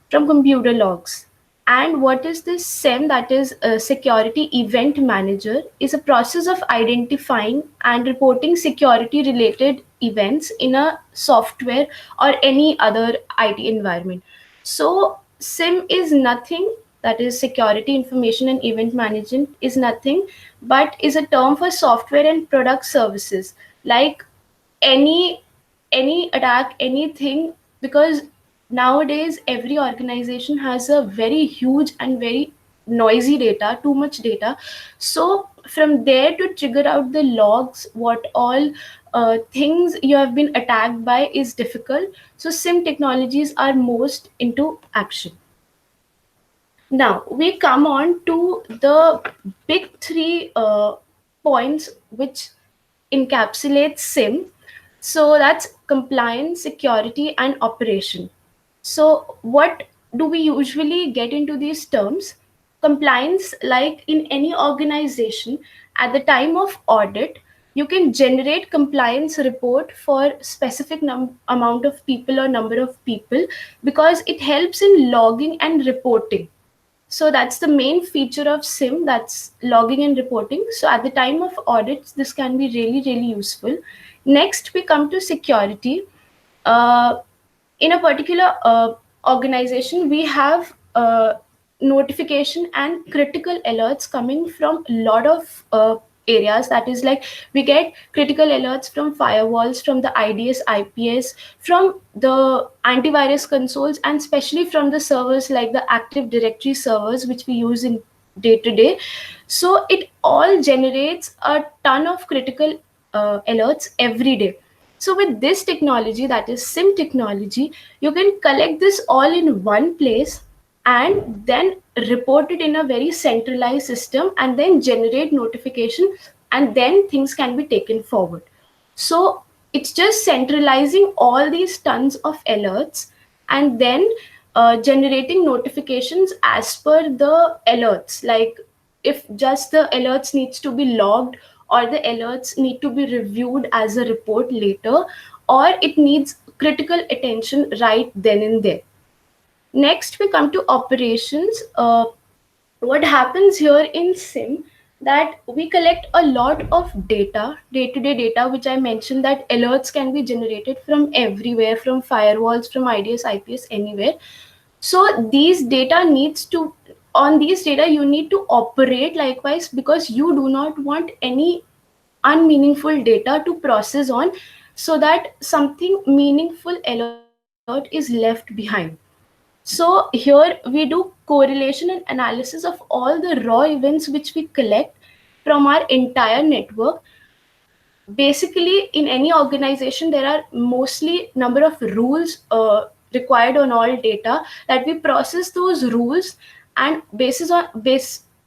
from computer logs. And what is this SIEM, that is a security event manager, is a process of identifying and reporting security related events in a software or any other IT environment. So SIM is nothing, that is security information and event management is nothing but is a term for software and product services, like any attack, anything, because nowadays every organization has a very huge and very noisy data, too much data. So from there to trigger out the logs, what all things you have been attacked by is difficult. So SIM technologies are most into action. Now we come on to the big three points which encapsulate SIM. So that's compliance, security, and operation. So what do we usually get into these terms? compliance, like in any organization, at the time of audit, you can generate compliance report for specific amount of people or number of people, because it helps in logging and reporting. So that's the main feature of SIM, that's logging and reporting. So at the time of audits, this can be really, really useful. Next, we come to security. In a particular organization, we have notification and critical alerts coming from a lot of areas. That is, like, we get critical alerts from firewalls, from the IDS, IPS, from the antivirus consoles, and especially from the servers like the Active Directory servers, which we use in day to day. So it all generates a ton of critical alerts every day. So with this technology, that is SIM technology, you can collect this all in one place and then report it in a very centralized system, and then generate notification, and then things can be taken forward. So it's just centralizing all these tons of alerts, and then generating notifications as per the alerts. Like, if just the alerts needs to be logged, or the alerts need to be reviewed as a report later, or it needs critical attention right then and there. Next, we come to operations. What happens here in SIM, that we collect a lot of data, day-to-day data, which I mentioned, that alerts can be generated from everywhere, from firewalls, from IDS, IPS, anywhere. So these data needs to, on these data, you need to operate likewise, because you do not want any unmeaningful data to process on, so that something meaningful alert is left behind. So here we do correlation and analysis of all the raw events which we collect from our entire network. Basically, in any organization, there are mostly number of rules required on all data, that we process those rules, and based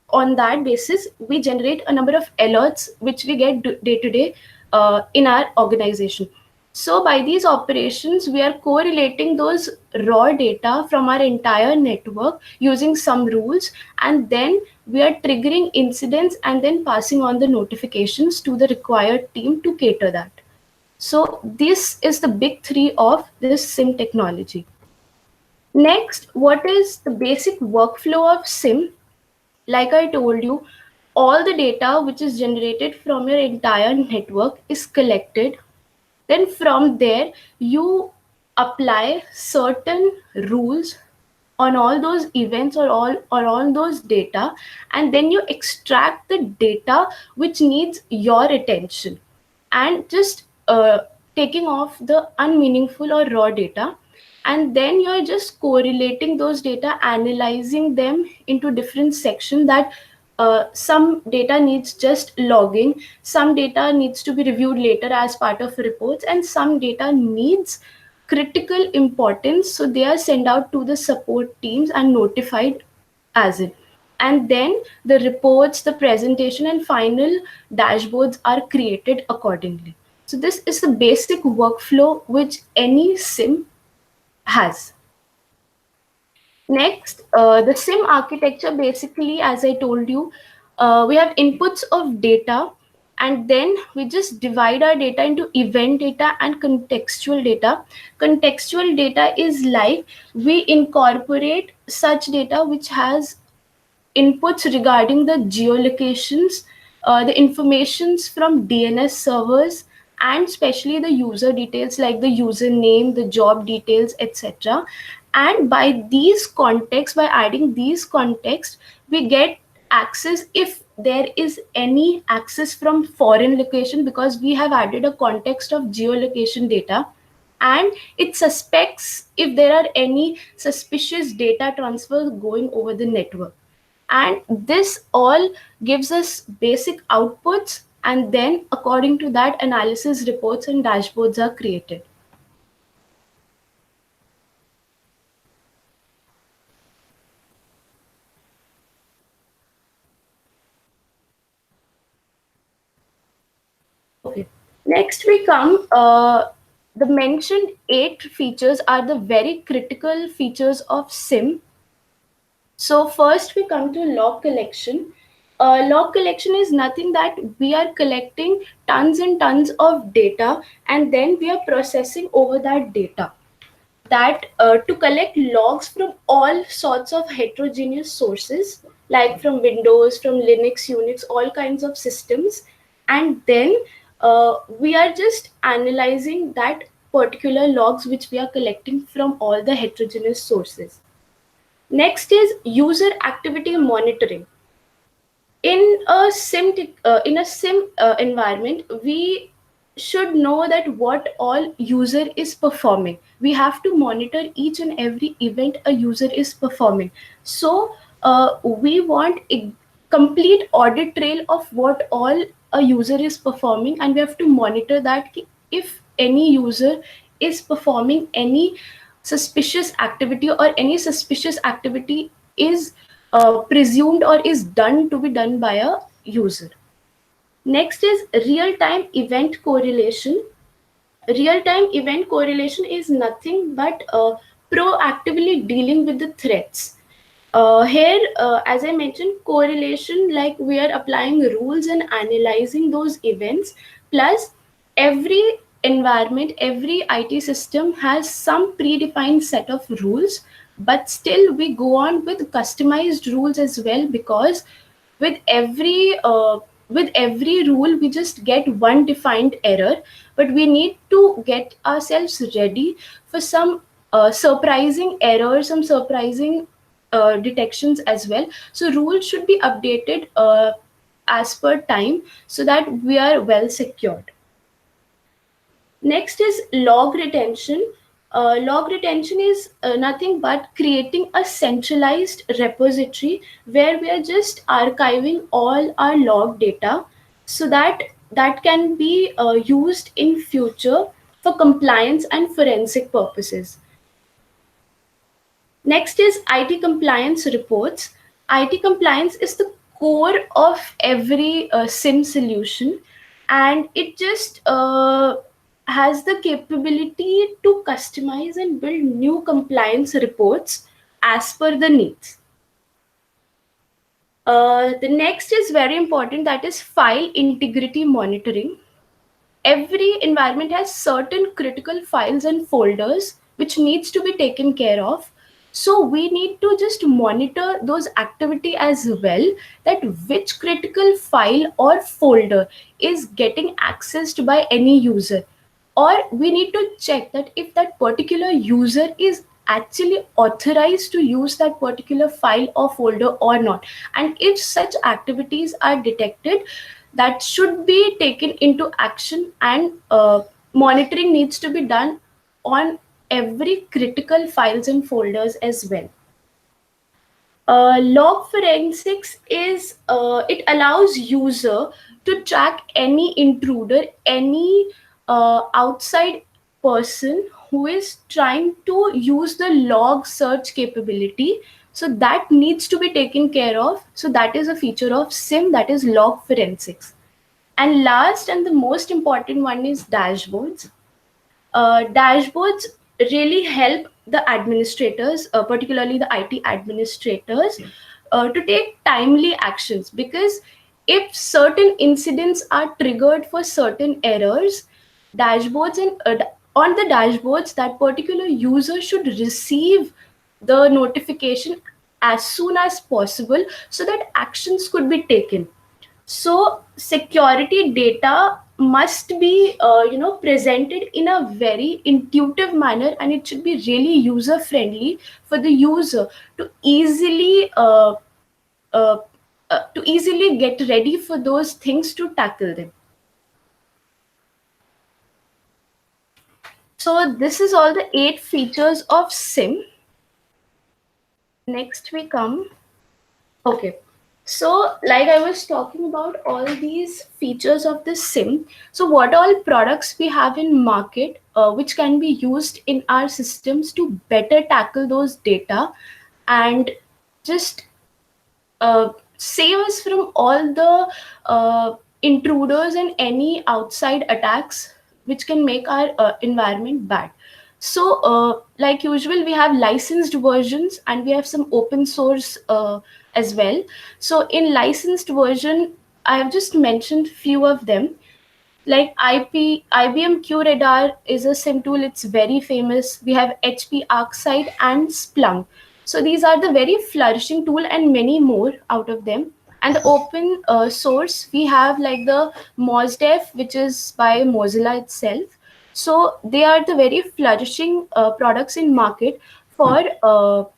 on that basis, we generate a number of alerts which we get day to day in our organization. So by these operations, we are correlating those raw data from our entire network using some rules, and then we are triggering incidents and then passing on the notifications to the required team to cater that. So this is the big three of this SIM technology. Next, what is the basic workflow of SIM? Like I told you, all the data which is generated from your entire network is collected. Then from there, you apply certain rules on all those events, or all those data, and then you extract the data which needs your attention, and just taking off the unmeaningful or raw data, and then you're just correlating those data, analyzing them into different sections, that some data needs just logging, some data needs to be reviewed later as part of reports, and some data needs critical importance, so they are sent out to the support teams and notified as it. And then the reports, the presentation, and final dashboards are created accordingly. So this is the basic workflow which any SIM has. Next, the SIM architecture, basically, as I told you, we have inputs of data, and then we just divide our data into event data and contextual data. Contextual data is like, we incorporate such data which has inputs regarding the geolocations, the informations from DNS servers, and especially the user details like the username, the job details, etc. And by these contexts, by adding these contexts, we get access if there is any access from foreign location, because we have added a context of geolocation data, and it suspects if there are any suspicious data transfers going over the network. And this all gives us basic outputs, and then according to that, analysis reports and dashboards are created. Okay. Next we come, the mentioned 8 features are the very critical features of SIM. So first we come to log collection. Log collection is nothing that we are collecting tons and tons of data and then we are processing over that data. That to collect logs from all sorts of heterogeneous sources, like from Windows, from Linux, Unix, all kinds of systems, and then we are just analyzing that particular logs which we are collecting from all the heterogeneous sources. Next is user activity monitoring. In a sim environment, we should know that what all user is performing. We have to monitor each and every event a user is performing. So we want a complete audit trail of what all a user is performing, and we have to monitor that if any user is performing any suspicious activity or any suspicious activity is presumed or is done to be done by a user. Next is real-time event correlation. Real-time event correlation is nothing but proactively dealing with the threats. Here, as I mentioned, correlation, like we are applying rules and analyzing those events. Plus, every environment, every IT system has some predefined set of rules, but still we go on with customized rules as well, because with every rule we just get one defined error, but we need to get ourselves ready for some surprising errors, some surprising detections as well. So rules should be updated as per time so that we are well secured. Next is log retention. Log retention is nothing but creating a centralized repository where we are just archiving all our log data so that that can be used in future for compliance and forensic purposes. Next is IT compliance reports. IT compliance is the core of every SIM solution, and it just has the capability to customize and build new compliance reports as per the needs. The next is very important, that is file integrity monitoring. Every environment has certain critical files and folders which needs to be taken care of. So we need to just monitor those activity as well, that which critical file or folder is getting accessed by any user, or we need to check that if that particular user is actually authorized to use that particular file or folder or not. And if such activities are detected, that should be taken into action, and monitoring needs to be done on every critical files and folders as well. Log forensics is it allows user to track any intruder, any outside person who is trying to use the log search capability. So that needs to be taken care of. So that is a feature of SIM, that is log forensics. And last and the most important one is dashboards. Dashboards really help the administrators, particularly the IT administrators, to take timely actions, because if certain incidents are triggered for certain errors, dashboards and on the dashboards, that particular user should receive the notification as soon as possible so that actions could be taken. So security data must be presented in a very intuitive manner, and it should be really user friendly for the user to easily get ready for those things to tackle them. So this is all the 8 features of SIM. Next we come. Okay. So, like I was talking about all these features of the SIM. So, what all products we have in market, which can be used in our systems to better tackle those data and just save us from all the intruders and any outside attacks which can make our environment bad. So like usual, we have licensed versions and we have some open source as well. So in licensed version, I have just mentioned few of them. Like IBM QRadar is a SIM tool. It's very famous. We have HP ArcSight and Splunk. So these are the very flourishing tool, and many more out of them. And the open source, we have like the MozDef, which is by Mozilla itself. So they are the very flourishing products in market for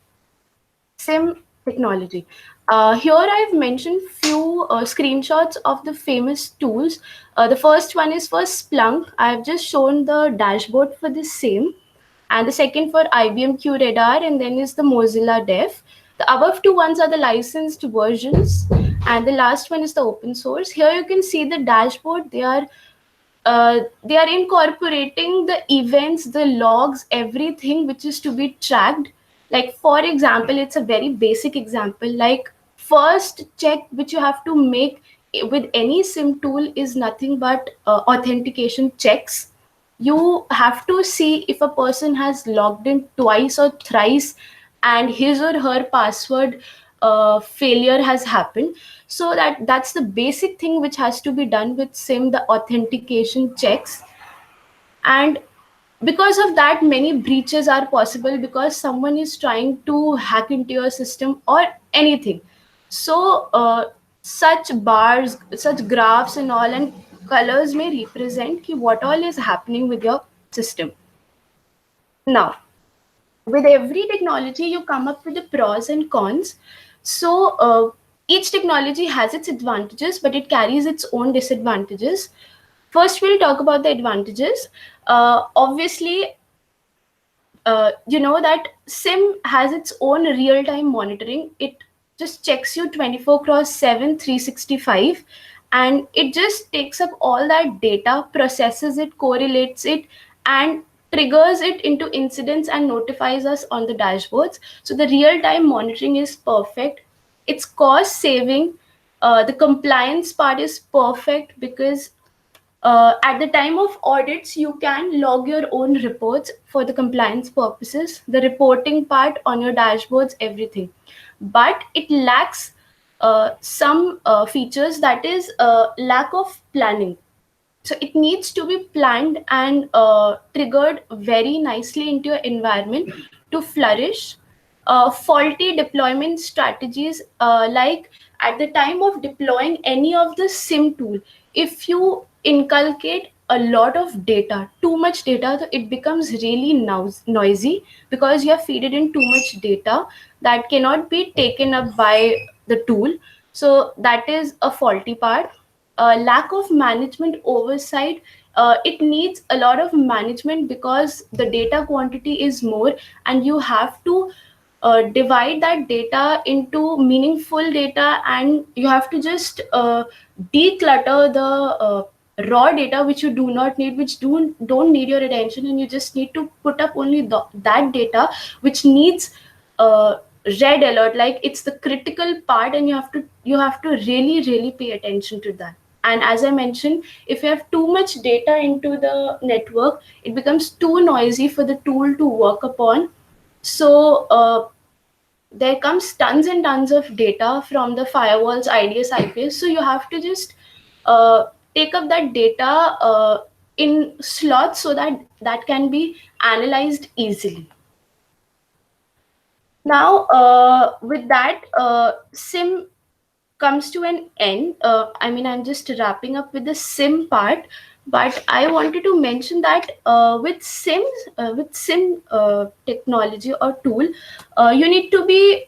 SIM technology. Here I've mentioned few screenshots of the famous tools. The first one is for Splunk. I've just shown the dashboard for the same. And the second for IBM QRadar, and then is the Mozilla Def. The above two ones are the licensed versions, and the last one is the open source. Here you can see the dashboard. They are incorporating the events, the logs, everything which is to be tracked. Like for example, it's a very basic example. Like first check which you have to make with any SIM tool is nothing but authentication checks. You have to see if a person has logged in twice or thrice and his or her password failure has happened. So that's the basic thing which has to be done with SIM, the authentication checks. And because of that, many breaches are possible because someone is trying to hack into your system or anything. So such bars, such graphs and all, and colors may represent ki what all is happening with your system. Now, with every technology, you come up with the pros and cons. So each technology has its advantages, but it carries its own disadvantages. First, we'll talk about the advantages. Obviously, you know that SIM has its own real-time monitoring. It just checks you 24/7, 365, and it just takes up all that data, processes it, correlates it, and triggers it into incidents and notifies us on the dashboards. So the real-time monitoring is perfect. It's cost saving. The compliance part is perfect because at the time of audits, you can log your own reports for the compliance purposes, the reporting part on your dashboards, everything. But it lacks some features, that is lack of planning. So it needs to be planned and triggered very nicely into your environment to flourish. Faulty deployment strategies, like at the time of deploying any of the SIM tool, if you inculcate a lot of data, too much data, it becomes really noisy because you have fed it in too much data that cannot be taken up by the tool. So that is a faulty part. Lack of management oversight. It needs a lot of management because the data quantity is more, and you have to divide that data into meaningful data, and you have to just declutter the raw data which you do not need, which don't need your attention, and you just need to put up only that data which needs red alert, like it's the critical part, and you have to really pay attention to that. And as I mentioned, if you have too much data into the network, it becomes too noisy for the tool to work upon. So there comes tons and tons of data from the firewalls, IDS, IPS. So you have to just take up that data in slots so that that can be analyzed easily. Now, with that, SIM comes to an end. I'm just wrapping up with the SIM part, but I wanted to mention that with SIM technology or tool, you need to be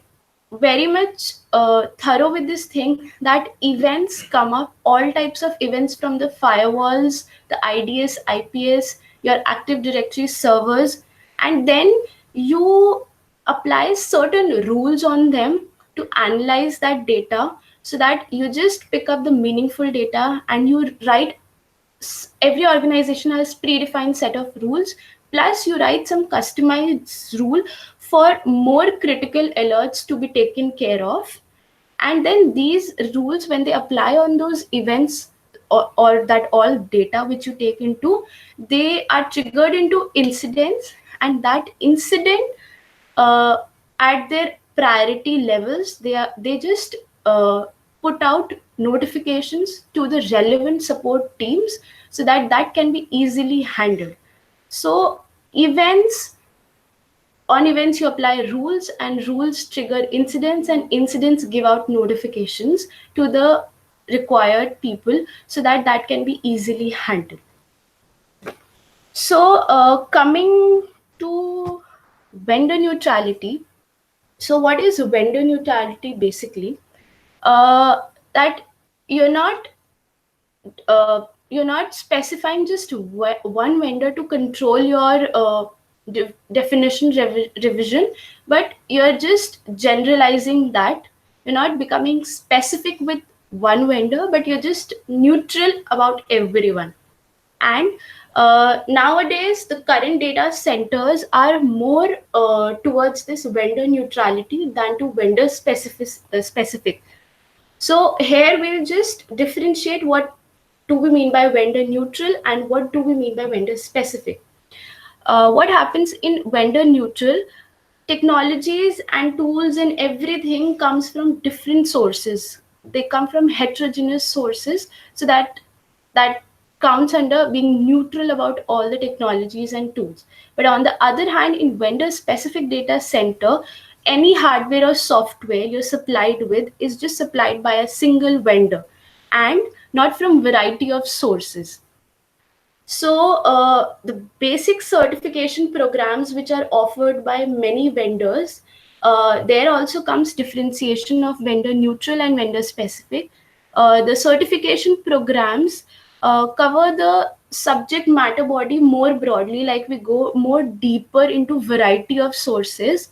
very much thorough with this thing, that events come up, all types of events from the firewalls, the IDS, IPS, your Active Directory servers, and then you apply certain rules on them to analyze that data, so that you just pick up the meaningful data and you write. Every organization has predefined set of rules, plus you write some customized rule for more critical alerts to be taken care of. And then these rules, when they apply on those events, or that all data which you take into, they are triggered into incidents, and that incident, at their priority levels, they just put out notifications to the relevant support teams so that that can be easily handled. So events on events you apply rules, and rules trigger incidents, and incidents give out notifications to the required people so that that can be easily handled. So coming to vendor neutrality. So what is vendor neutrality basically? That you're not you're not specifying just one vendor to control your definition revision, but you're just generalizing that. You're not becoming specific with one vendor, but you're just neutral about everyone. And nowadays, the current data centers are more towards this vendor neutrality than to vendor specific. So here we'll just differentiate what do we mean by vendor neutral and what do we mean by vendor specific. What happens in vendor neutral? Technologies and tools and everything comes from different sources. They come from heterogeneous sources, so that counts under being neutral about all the technologies and tools. But on the other hand, in vendor specific data center, any hardware or software you're supplied with is just supplied by a single vendor and not from variety of sources. So the basic certification programs which are offered by many vendors, there also comes differentiation of vendor neutral and vendor specific. The certification programs cover the subject matter body more broadly, like we go more deeper into variety of sources.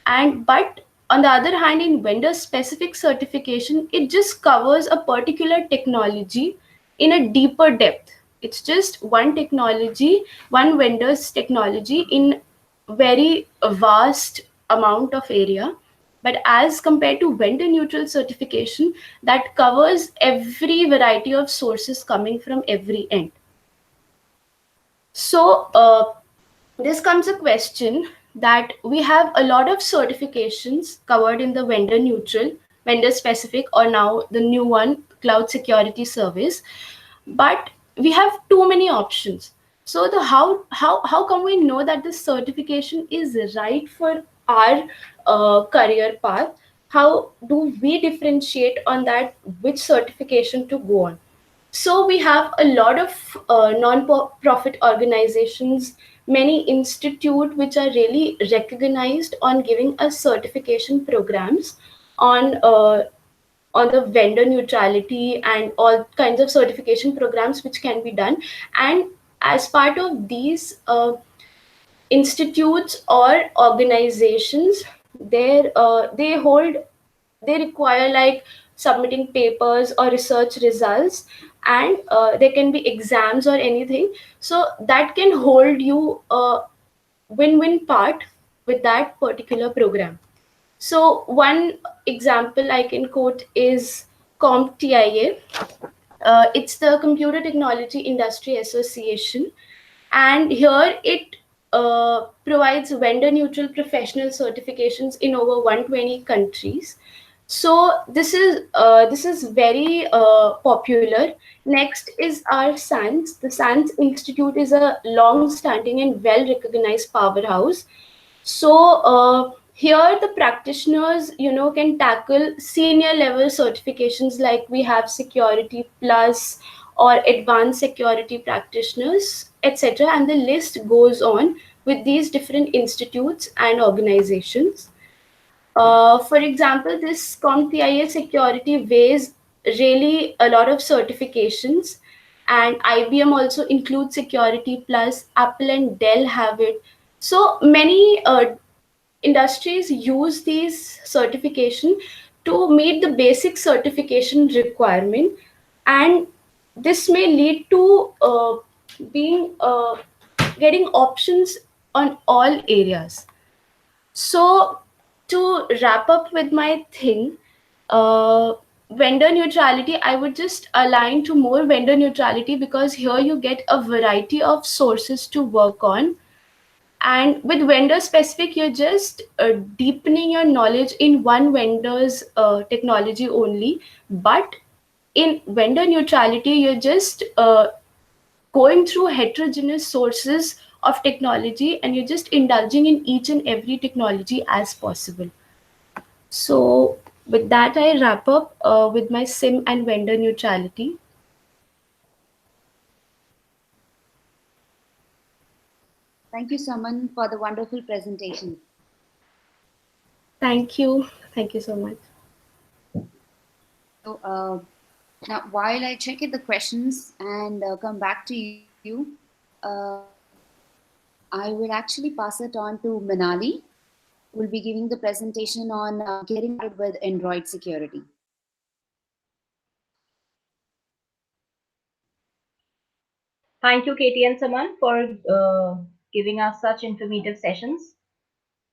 And but on the other hand, in vendor specific certification, it just covers a particular technology in a deeper depth. It's just one technology, one vendor's technology in very vast amount of area. But as compared to vendor neutral certification, that covers every variety of sources coming from every end. So this comes a question that we have a lot of certifications covered in the vendor neutral, vendor specific, or now the new one, cloud security service, but we have too many options. So the how come we know that this certification is right for our career path? How do we differentiate on that which certification to go on? So we have a lot of non-profit organizations, many institute which are really recognized on giving us certification programs on the vendor neutrality and all kinds of certification programs which can be done. And as part of these institutes or organizations, they require like submitting papers or research results, and there can be exams or anything, so that can hold you a win-win part with that particular program. So one example I can quote is CompTIA. It's the Computer Technology Industry Association, and here it provides vendor neutral professional certifications in over 120 countries. So this is very popular. Next is our SANS. The SANS Institute is a long-standing and well-recognized powerhouse. So here the practitioners, can tackle senior level certifications like we have Security Plus or Advanced Security Practitioners, etc. And the list goes on with these different institutes and organizations. For example, this CompTIA security weighs really a lot of certifications, and IBM also includes Security Plus, Apple and Dell have it. So many industries use these certification to meet the basic certification requirement, and this may lead to being getting options on all areas. So to wrap up with my thing, vendor neutrality, I would just align to more vendor neutrality because here you get a variety of sources to work on. And with vendor specific, you're just deepening your knowledge in one vendor's technology only. But in vendor neutrality, you're just going through heterogeneous sources of technology, and you're just indulging in each and every technology as possible. So with that, I wrap up with my sim and vendor neutrality. Thank you, Saman, for the wonderful presentation. Thank you. Thank you so much. So, now, while I check in the questions and come back to you, uh, I will actually pass it on to Manali, who will be giving the presentation on getting started with Android security. Thank you, Katie and Saman, for giving us such informative sessions.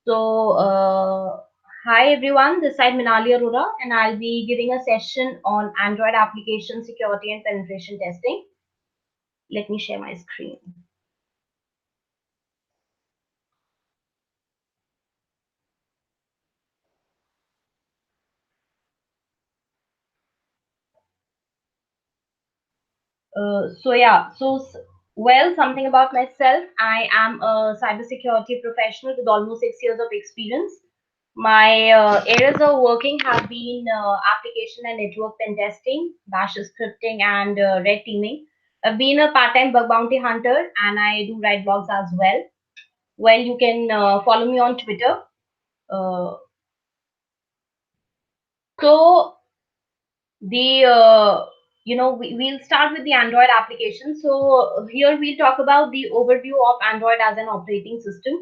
So, hi everyone, this side Minali Arora, and I'll be giving a session on Android application security and penetration testing. Let me share my screen. Well, something about myself. I am a cybersecurity professional with almost 6 years of experience. My areas of working have been application and network pen testing, bash scripting, and red teaming. I've been a part-time bug bounty hunter, and I do write blogs as well. Well, you can follow me on Twitter. Uh, so the we'll start with the Android application. So here we'll talk about the overview of Android as an operating system,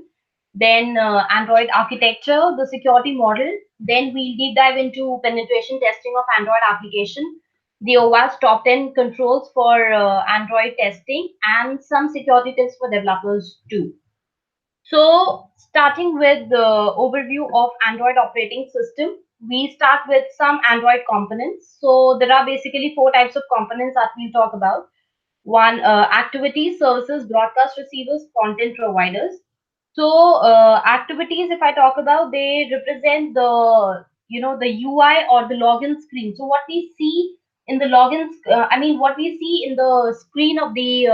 then Android architecture, the security model, then we'll deep dive into penetration testing of Android application, the OWASP top 10 controls for Android testing, and some security tips for developers too. So, starting with the overview of Android operating system, we start with some Android components. So, there are basically four types of components that we'll talk about. One, activities, services, broadcast receivers, content providers. So, activities, if I talk about, they represent the UI or the login screen. So, what we see in the login, what we see in the screen of the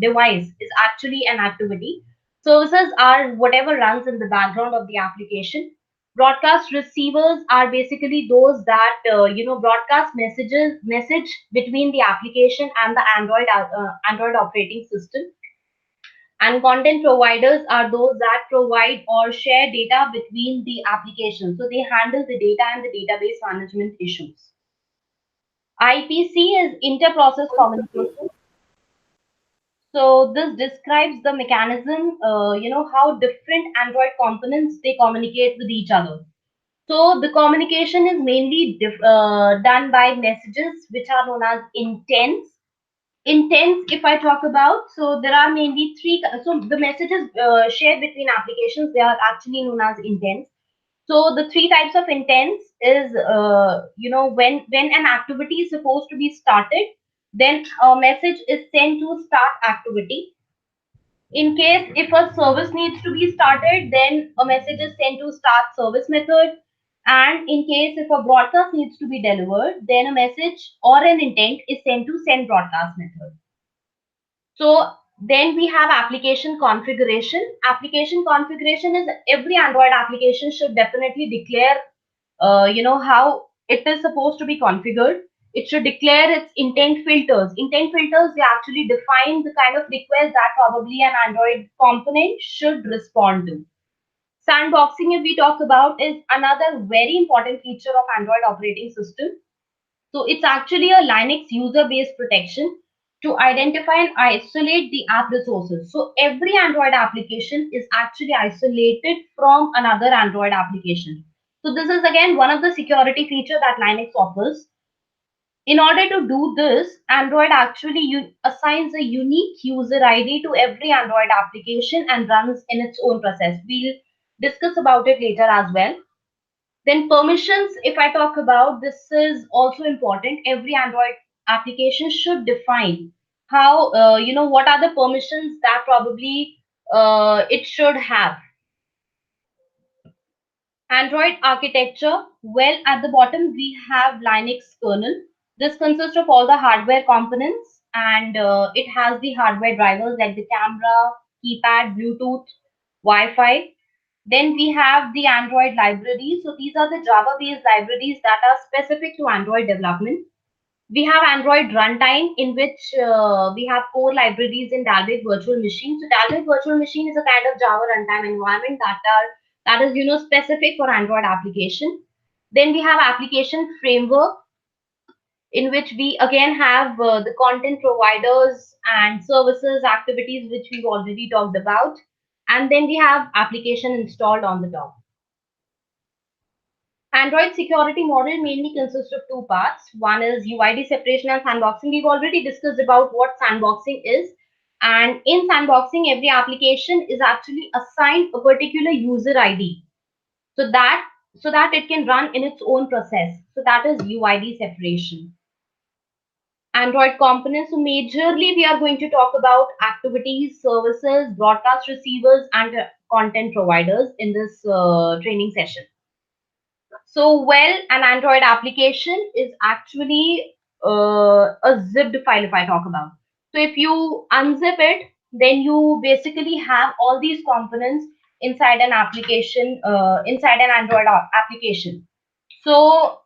device is actually an activity. Services are whatever runs in the background of the application. Broadcast receivers are basically those that broadcast message between the application and the Android operating system. And content providers are those that provide or share data between the applications. So they handle the data and the database management issues. IPC is inter-process communication. So this describes the mechanism, how different Android components they communicate with each other. So the communication is mainly done by messages which are known as intents. Intents, if I talk about, so there are mainly three. So the messages shared between applications, they are actually known as intents. So the three types of intents is, when an activity is supposed to be started, then a message is sent to start activity. In case if a service needs to be started, then a message is sent to start service method. And in case if a broadcast needs to be delivered, then a message or an intent is sent to send broadcast method. So then we have application configuration. Application configuration is every Android application should definitely declare, how it is supposed to be configured. It should declare its intent filters. Intent filters, they actually define the kind of request that probably an Android component should respond to. Sandboxing, if we talk about, is another very important feature of Android operating system. So it's actually a Linux user-based protection to identify and isolate the app resources. So every Android application is actually isolated from another Android application. So this is again one of the security feature that Linux offers. In order to do this, Android actually assigns a unique user ID to every Android application and runs in its own process. We'll discuss about it later as well. Then permissions, if I talk about, this is also important. Every Android application should define how, what are the permissions that probably it should have. Android architecture, well, at the bottom we have Linux kernel. This consists of all the hardware components, and it has the hardware drivers like the camera, keypad, Bluetooth, Wi-Fi. Then we have the Android libraries. So these are the Java-based libraries that are specific to Android development. We have Android runtime, in which we have core libraries in Dalvik Virtual Machine. So Dalvik Virtual Machine is a kind of Java runtime environment that is specific for Android application. Then we have application framework, in which we again have the content providers and services activities which we've already talked about. And then we have application installed on the top. Android security model mainly consists of two parts. One is UID separation and sandboxing. We've already discussed about what sandboxing is. And in sandboxing, every application is actually assigned a particular user ID so that it can run in its own process. So that is UID separation. Android components. So majorly we are going to talk about activities, services, broadcast receivers, and content providers in this training session. So, well, an Android application is actually a zipped file if I talk about. So, if you unzip it, then you basically have all these components inside an application, inside an Android application. So,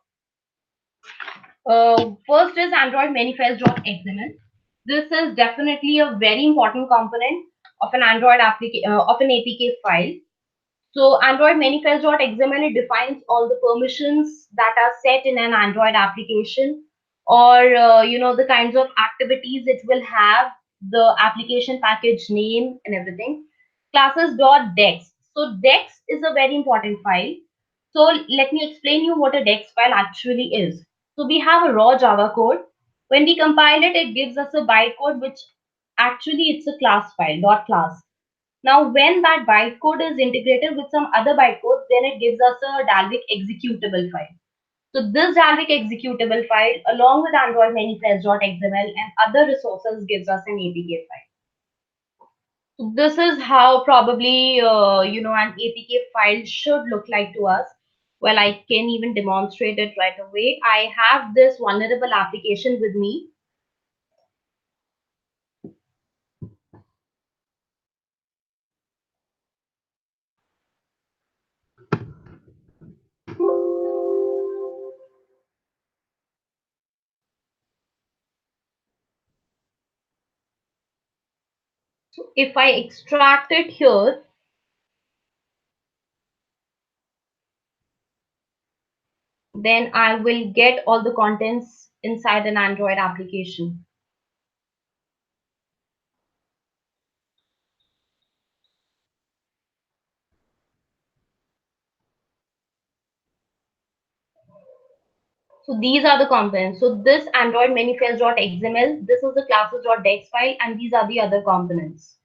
first is Android manifest.xml. This is definitely a very important component of an Android of an APK file. So Android manifest.xml, it defines all the permissions that are set in an Android application, or the kinds of activities it will have, the application package name and everything. Classes.dex. So dex is a very important file. So let me explain you what a dex file actually is. So we have a raw Java code. When we compile it, it gives us a bytecode, which actually it's a class file, dot class. Now, when that bytecode is integrated with some other bytecode, then it gives us a Dalvik executable file. So this Dalvik executable file, along with Android manifest.xml and other resources, gives us an APK file. So this is how probably an APK file should look like to us. Well, I can even demonstrate it right away. I have this vulnerable application with me. So if I extract it here, then I will get all the contents inside an Android application. So these are the components. So this Android manifest.xml, this is the classes.dex file, and these are the other components.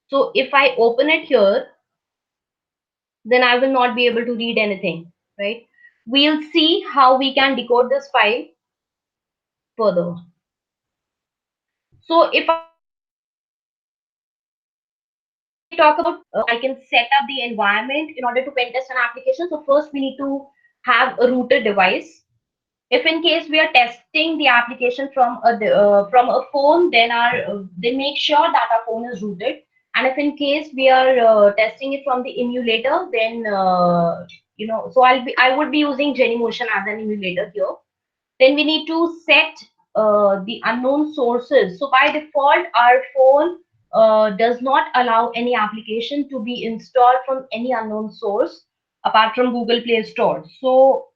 So if I open it here, then I will not be able to read anything, right? We'll see how we can decode this file further. So if I talk about, I can set up the environment in order to pen test an application. So first we need to have a rooted device. If in case we are testing the application from a phone, then make sure that our phone is rooted. And if in case we are testing it from the emulator, then so I would be using Genymotion as an emulator here. Then we need to set the unknown sources. So by default, our phone does not allow any application to be installed from any unknown source apart from Google Play Store. So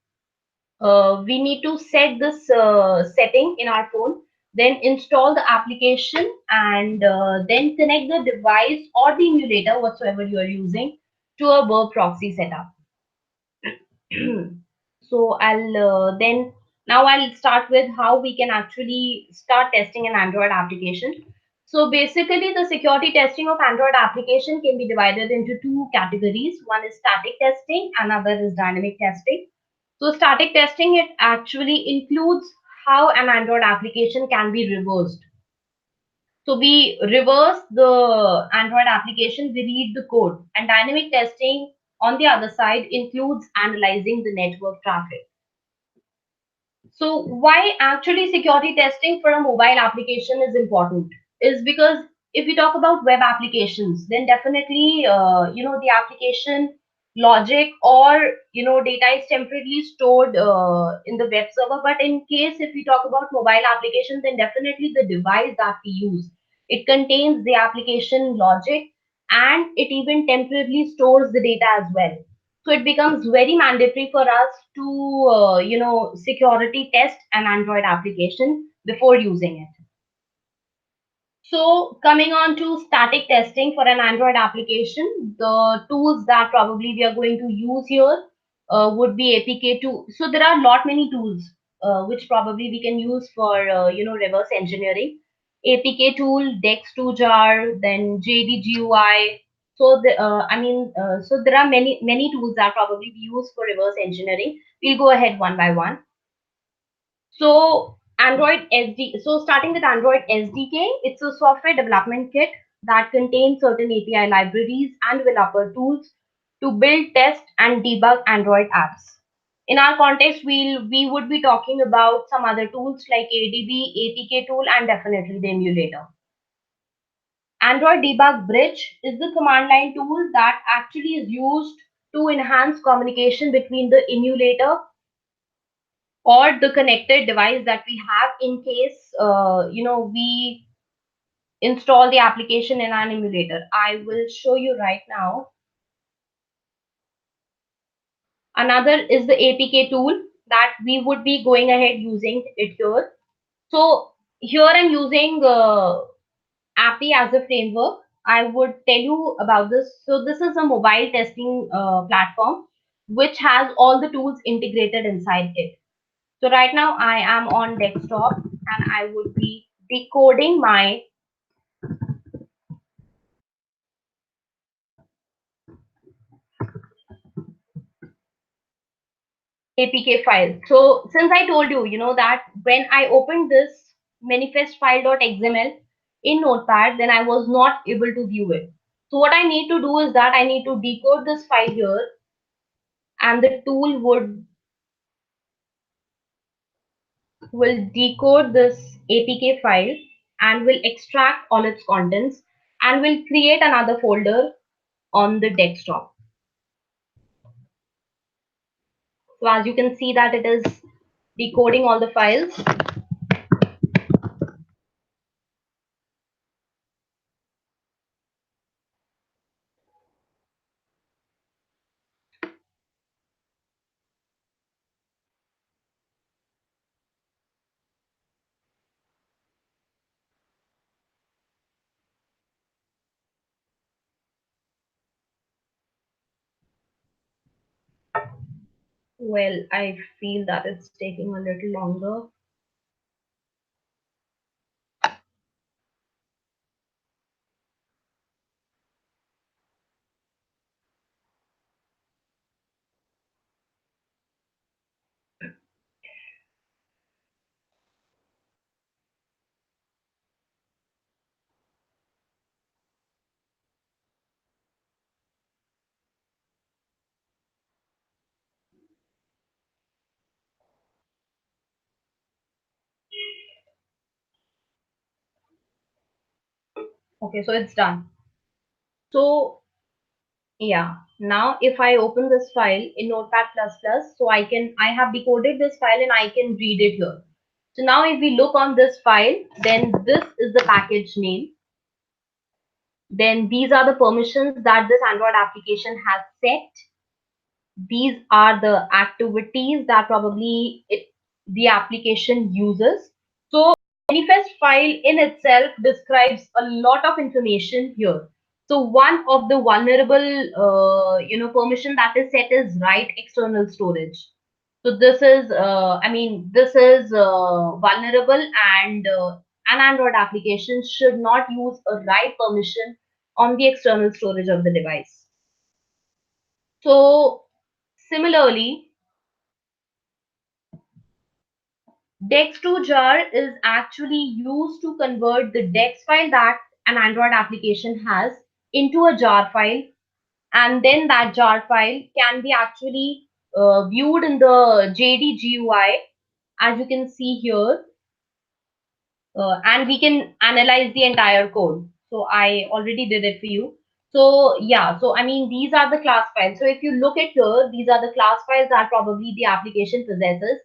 we need to set this setting in our phone, then install the application, and then connect the device or the emulator, whatsoever you are using, to a Burp proxy setup. So I'll start with how we can actually start testing an Android application. So basically, the security testing of Android application can be divided into two categories. One is static testing, another is dynamic testing. So static testing, it actually includes how an Android application can be reversed. So we reverse the Android application, we read the code, and dynamic testing on the other side includes analyzing the network traffic. So why actually security testing for a mobile application is important is because if we talk about web applications, then definitely the application logic or data is temporarily stored in the web server. But in case if we talk about mobile application, then definitely the device that we use, it contains the application logic, and it even temporarily stores the data as well. So it becomes very mandatory for us to, security test an Android application before using it. So coming on to static testing for an Android application, the tools that probably we are going to use here would be APK2. So there are a lot many tools which probably we can use for reverse engineering. APK tool, Dex2Jar, then JDGUI. So so there are many tools that probably we use for reverse engineering. We'll go ahead one by one. So Android SD. So starting with Android SDK, it's a software development kit that contains certain API libraries and developer tools to build, test, and debug Android apps. In our context, we would be talking about some other tools like ADB, APK tool, and definitely the emulator. Android Debug Bridge is the command line tool that actually is used to enhance communication between the emulator or the connected device that we have in case we install the application in an emulator. I will show you right now. Another is the APK tool that we would be going ahead using it here. So here I'm using API as a framework. I would tell you about this. So this is a mobile testing platform which has all the tools integrated inside it. So right now I am on desktop and I would be decoding my APK file. So since I told you, that when I opened this manifest file.xml in Notepad, then I was not able to view it. So what I need to do is that I need to decode this file here, and the tool will decode this APK file and will extract all its contents and will create another folder on the desktop. So as you can see that it is decoding all the files. Well, I feel that it's taking a little longer. Okay, so it's done. So yeah, now if I open this file in Notepad++, so I have decoded this file and I can read it here. So now if we look on this file, then this is the package name. Then these are the permissions that this Android application has set. These are the activities that probably the application uses. So manifest file in itself describes a lot of information here. So one of the vulnerable, permission that is set is write external storage. So this is, this is vulnerable, and an Android application should not use a write permission on the external storage of the device. So similarly, Dex to jar is actually used to convert the Dex file that an Android application has into a jar file, and then that jar file can be actually viewed in the JD GUI, as you can see here, and we can analyze the entire code. So I already did it for you. So yeah, so I mean, these are the class files. So if you look at here, these are the class files that probably the application possesses,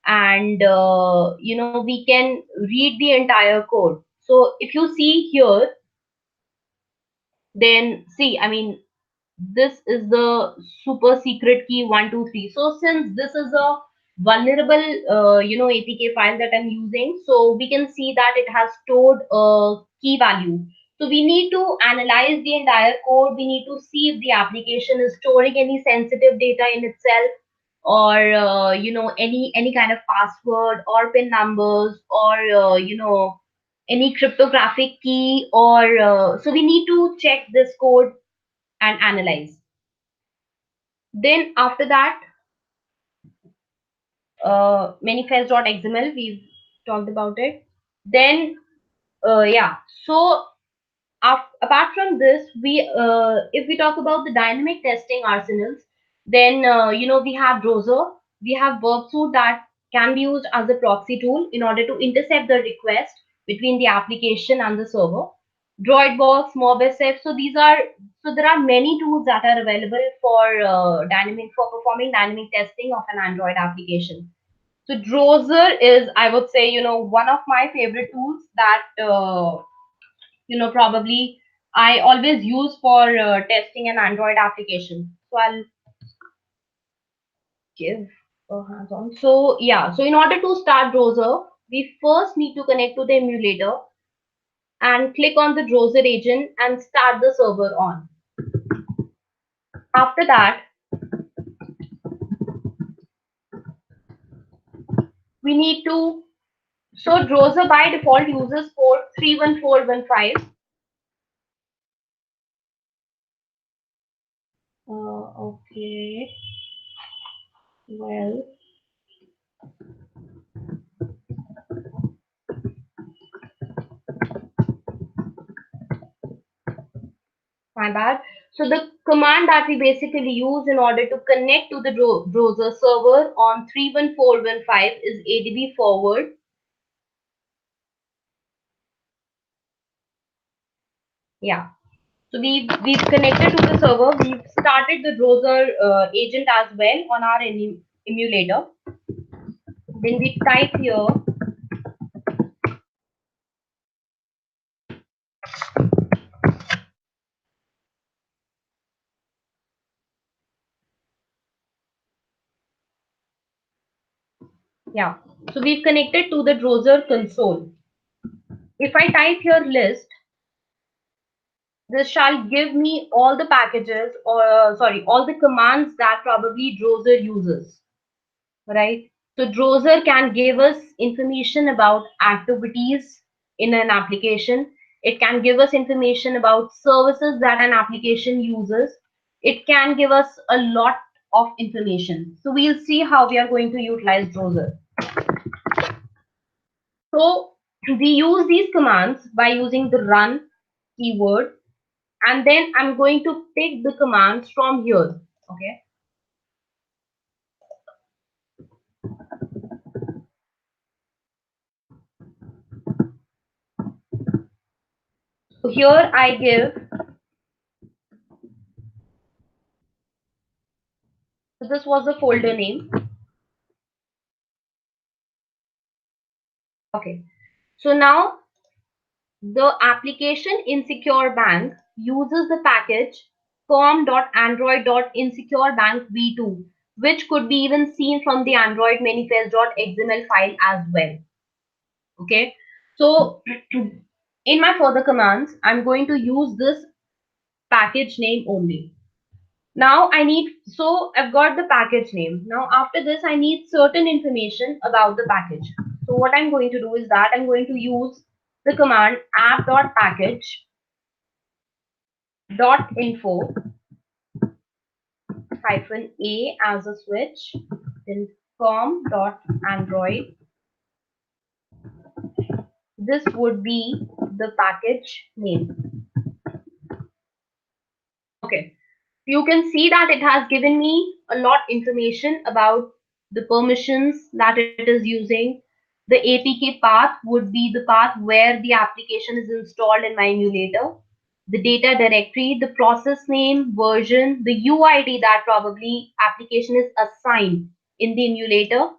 and we can read the entire code. So if you see here, then see, I mean, this is the super secret key 123. So since this is a vulnerable APK file that I'm using, so we can see that it has stored a key value. So we need to analyze the entire code. We need to see if the application is storing any sensitive data in itself, or any kind of password or pin numbers, or any cryptographic key, or so we need to check this code and analyze. Then after that, manifest.xml, we've talked about it. Then yeah, so apart from this, if we talk about the dynamic testing arsenals, then we have Drozer, we have Verbsuit that can be used as a proxy tool in order to intercept the request between the application and the server. Droidbox, MobSF. So there are many tools that are available for performing dynamic testing of an Android application. So Drozer is, I would say, one of my favorite tools that probably I always use for testing an Android application. So I'll give a hands on. So yeah, so in order to start Drozer, we first need to connect to the emulator and click on the Drozer agent and start the server on. After that, we need to, so Drozer by default uses port 31415. Okay, well, my bad. So the command that we basically use in order to connect to the browser server on 31415 is adb forward. Yeah. So we've connected to the server. We've started the browser agent as well on our emulator. Then we type here. Yeah. So we've connected to the browser console. If I type here list, this shall give me all the packages, or sorry, all the commands that probably Drozer uses, right? So Drozer can give us information about activities in an application. It can give us information about services that an application uses. It can give us a lot of information. So we'll see how we are going to utilize Drozer. So we use these commands by using the run keyword, and then I'm going to pick the commands from here. Okay. So here I give, so this was the folder name. Okay. So now the application Insecure Bank uses the package com.android.insecurebank.v2, which could be even seen from the Android manifest.xml file as well. Okay. So in my further commands, I'm going to use this package name only. Now so I've got the package name. Now after this, I need certain information about the package. So what I'm going to do is that I'm going to use the command app.package.info -a as a switch, then com.android this would be the package name. Okay. You can see that it has given me a lot information about the permissions that it is using. The APK path would be the path where the application is installed in my emulator. The data directory, the process name, version, the UID that probably application is assigned in the emulator,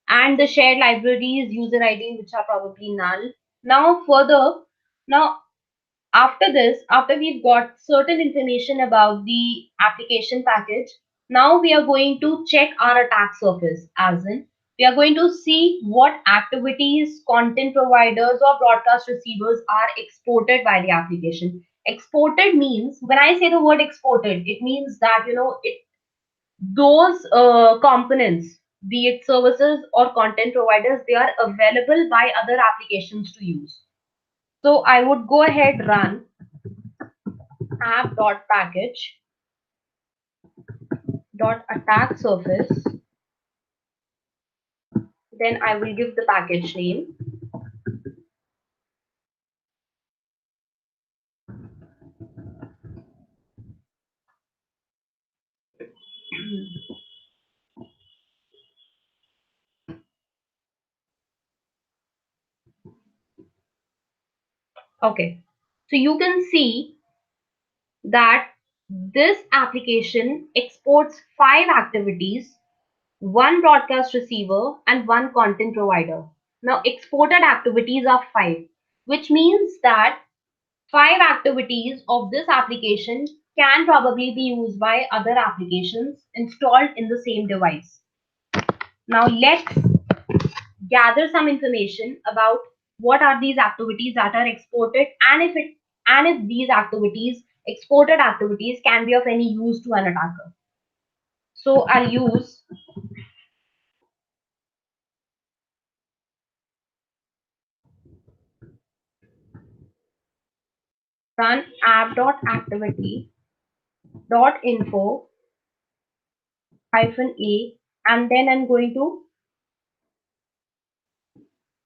and the shared libraries, user ID, which are probably null. Now further, now after this, after we've got certain information about the application package, now we are going to check our attack surface, as in we are going to see what activities content providers or broadcast receivers are exported by the application. Exported means, when I say the word exported, it means that those components, be it services or content providers, they are available by other applications to use. So I would go ahead, run app.package dot attack surface, then I will give the package name. Okay, so you can see that this application exports 5 activities, one broadcast receiver and one content provider. Now exported activities are 5, which means that 5 activities of this application can probably be used by other applications installed in the same device. Now let's gather some information about what are these activities that are exported, and if these activities, exported activities, can be of any use to an attacker. So I'll use run app.activity.info -a, and then I'm going to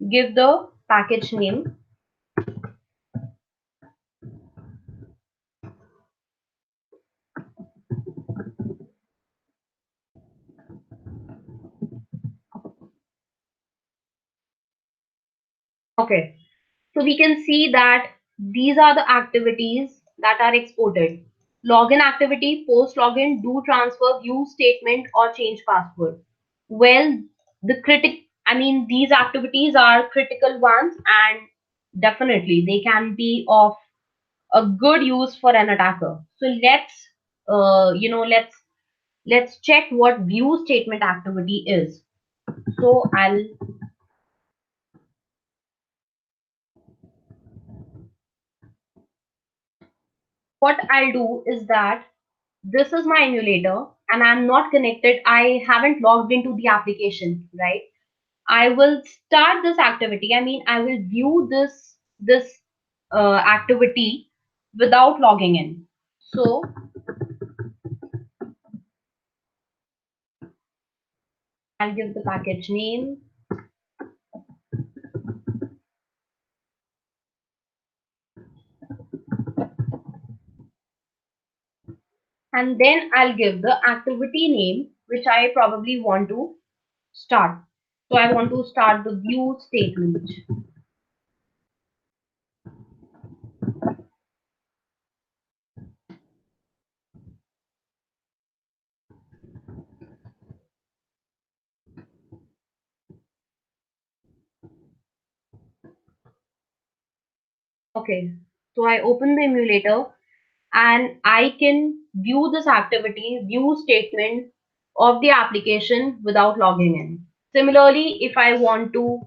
give the package name. Okay, so we can see that these are the activities that are exported. Login activity, post login, do transfer, view statement, or change password. Well, these activities are critical ones, and definitely they can be of a good use for an attacker. So let's check what view statement activity is. So what I'll do is that this is my emulator and I'm not connected. I haven't logged into the application, right? I will start this activity. I will view this activity without logging in. So I'll give the package name. And then I'll give the activity name, which I probably want to start. So I want to start the view statement. Okay, so I open the emulator and I can view this activity, view statement of the application without logging in. Similarly, if I want to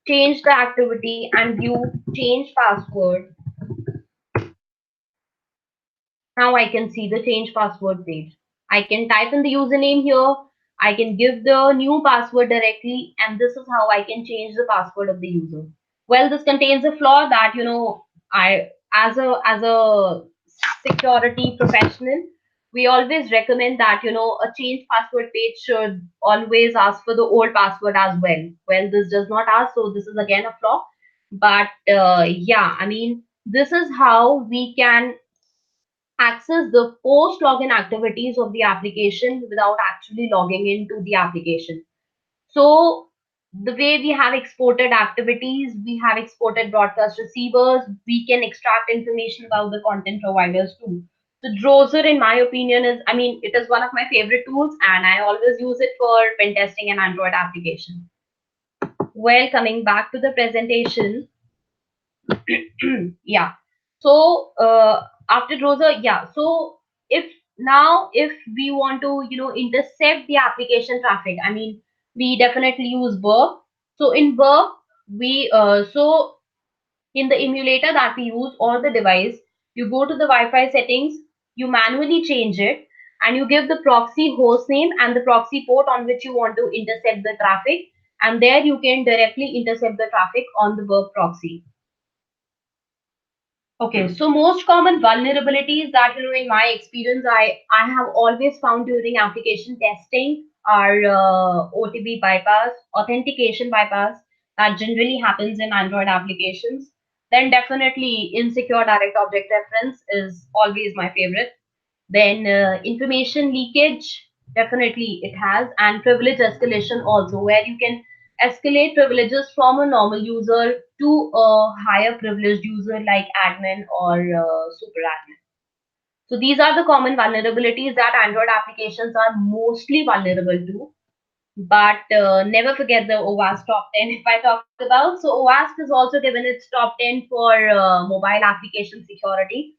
change the activity and view change password, now I can see the change password page. I can type in the username here. I can give the new password directly, and this is how I can change the password of the user. Well, this contains a flaw that I, as a security professional, we always recommend that, a change password page should always ask for the old password as well. Well, this does not ask, so this is again a flaw. But yeah, I mean, this is how we can access the post login activities of the application without actually logging into the application. So the way we have exported activities, we have exported broadcast receivers, we can extract information about the content providers too. So Drozer, in my opinion, I mean, it is one of my favorite tools and I always use it for pen testing and Android application. Well, coming back to the presentation, yeah. So after Drozer, yeah. So if we want to, intercept the application traffic, I mean, we definitely use Burp. So in Burp, so in the emulator that we use or the device, you go to the Wi-Fi settings, you manually change it, and you give the proxy host name and the proxy port on which you want to intercept the traffic, and there you can directly intercept the traffic on the Burp proxy. Okay, so most common vulnerabilities that, in my experience, I have always found during application testing are OTP bypass, authentication bypass that generally happens in Android applications. Then definitely insecure direct object reference is always my favorite. Then information leakage, definitely it has, and privilege escalation also, where you can escalate privileges from a normal user to a higher privileged user like admin or super admin. So these are the common vulnerabilities that Android applications are mostly vulnerable to. But never forget the OWASP top 10 if I talk about. So OWASP is also given its top 10 for mobile application security.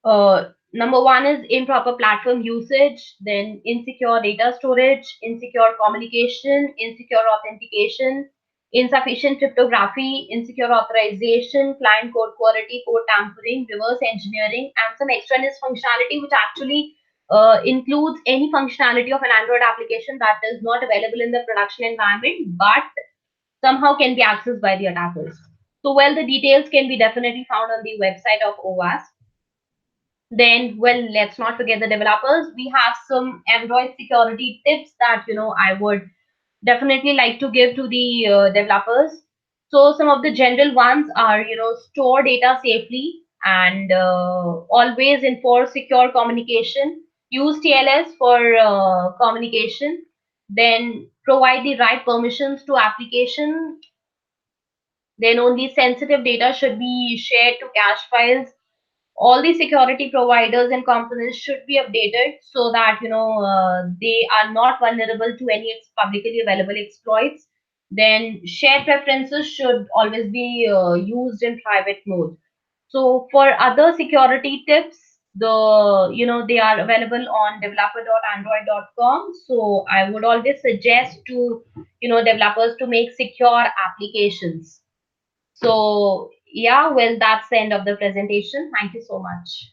Number one is improper platform usage, then insecure data storage, insecure communication, insecure authentication, insufficient cryptography, insecure authorization, client code quality, code tampering, reverse engineering, and some extraneous functionality, which actually includes any functionality of an Android application that is not available in the production environment, but somehow can be accessed by the attackers. So, well, the details can be definitely found on the website of OWASP. Then, well, let's not forget the developers. We have some Android security tips that, I would definitely like to give to the developers. So some of the general ones are, store data safely and always enforce secure communication. Use TLS for communication. Then provide the right permissions to application. Then only sensitive data should be shared to cache files. All the security providers and components should be updated so that, they are not vulnerable to any publicly available exploits. Then shared preferences should always be used in private mode. So for other security tips, they are available on developer.android.com. So I would always suggest to, developers to make secure applications. So yeah, well, that's the end of the presentation. Thank you so much.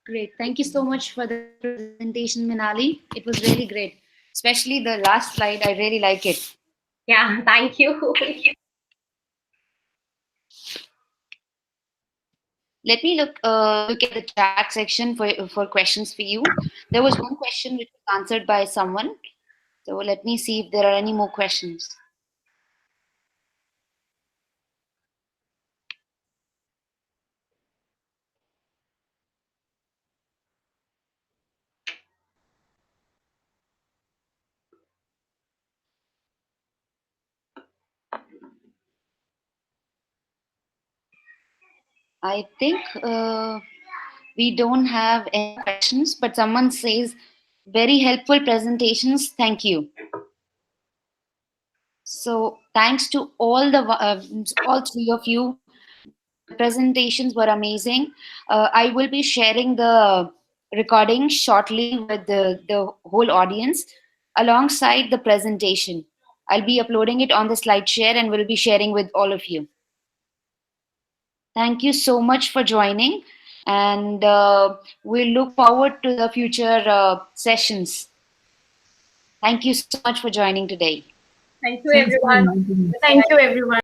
Great. Thank you so much for the presentation, Minali. It was really great. Especially the last slide. I really like it. Yeah, thank you. Let me look at the chat section for questions for you. There was one question which was answered by someone. So let me see if there are any more questions. I think we don't have any questions, but someone says, very helpful presentations. Thank you. So thanks to all three of you. The presentations were amazing. I will be sharing the recording shortly with the whole audience alongside the presentation. I'll be uploading it on the SlideShare and will be sharing with all of you. Thank you so much for joining, and we look forward to the future sessions. Thank you so much for joining today. Thank you, Thanks for everyone. inviting me. Thank you, everyone.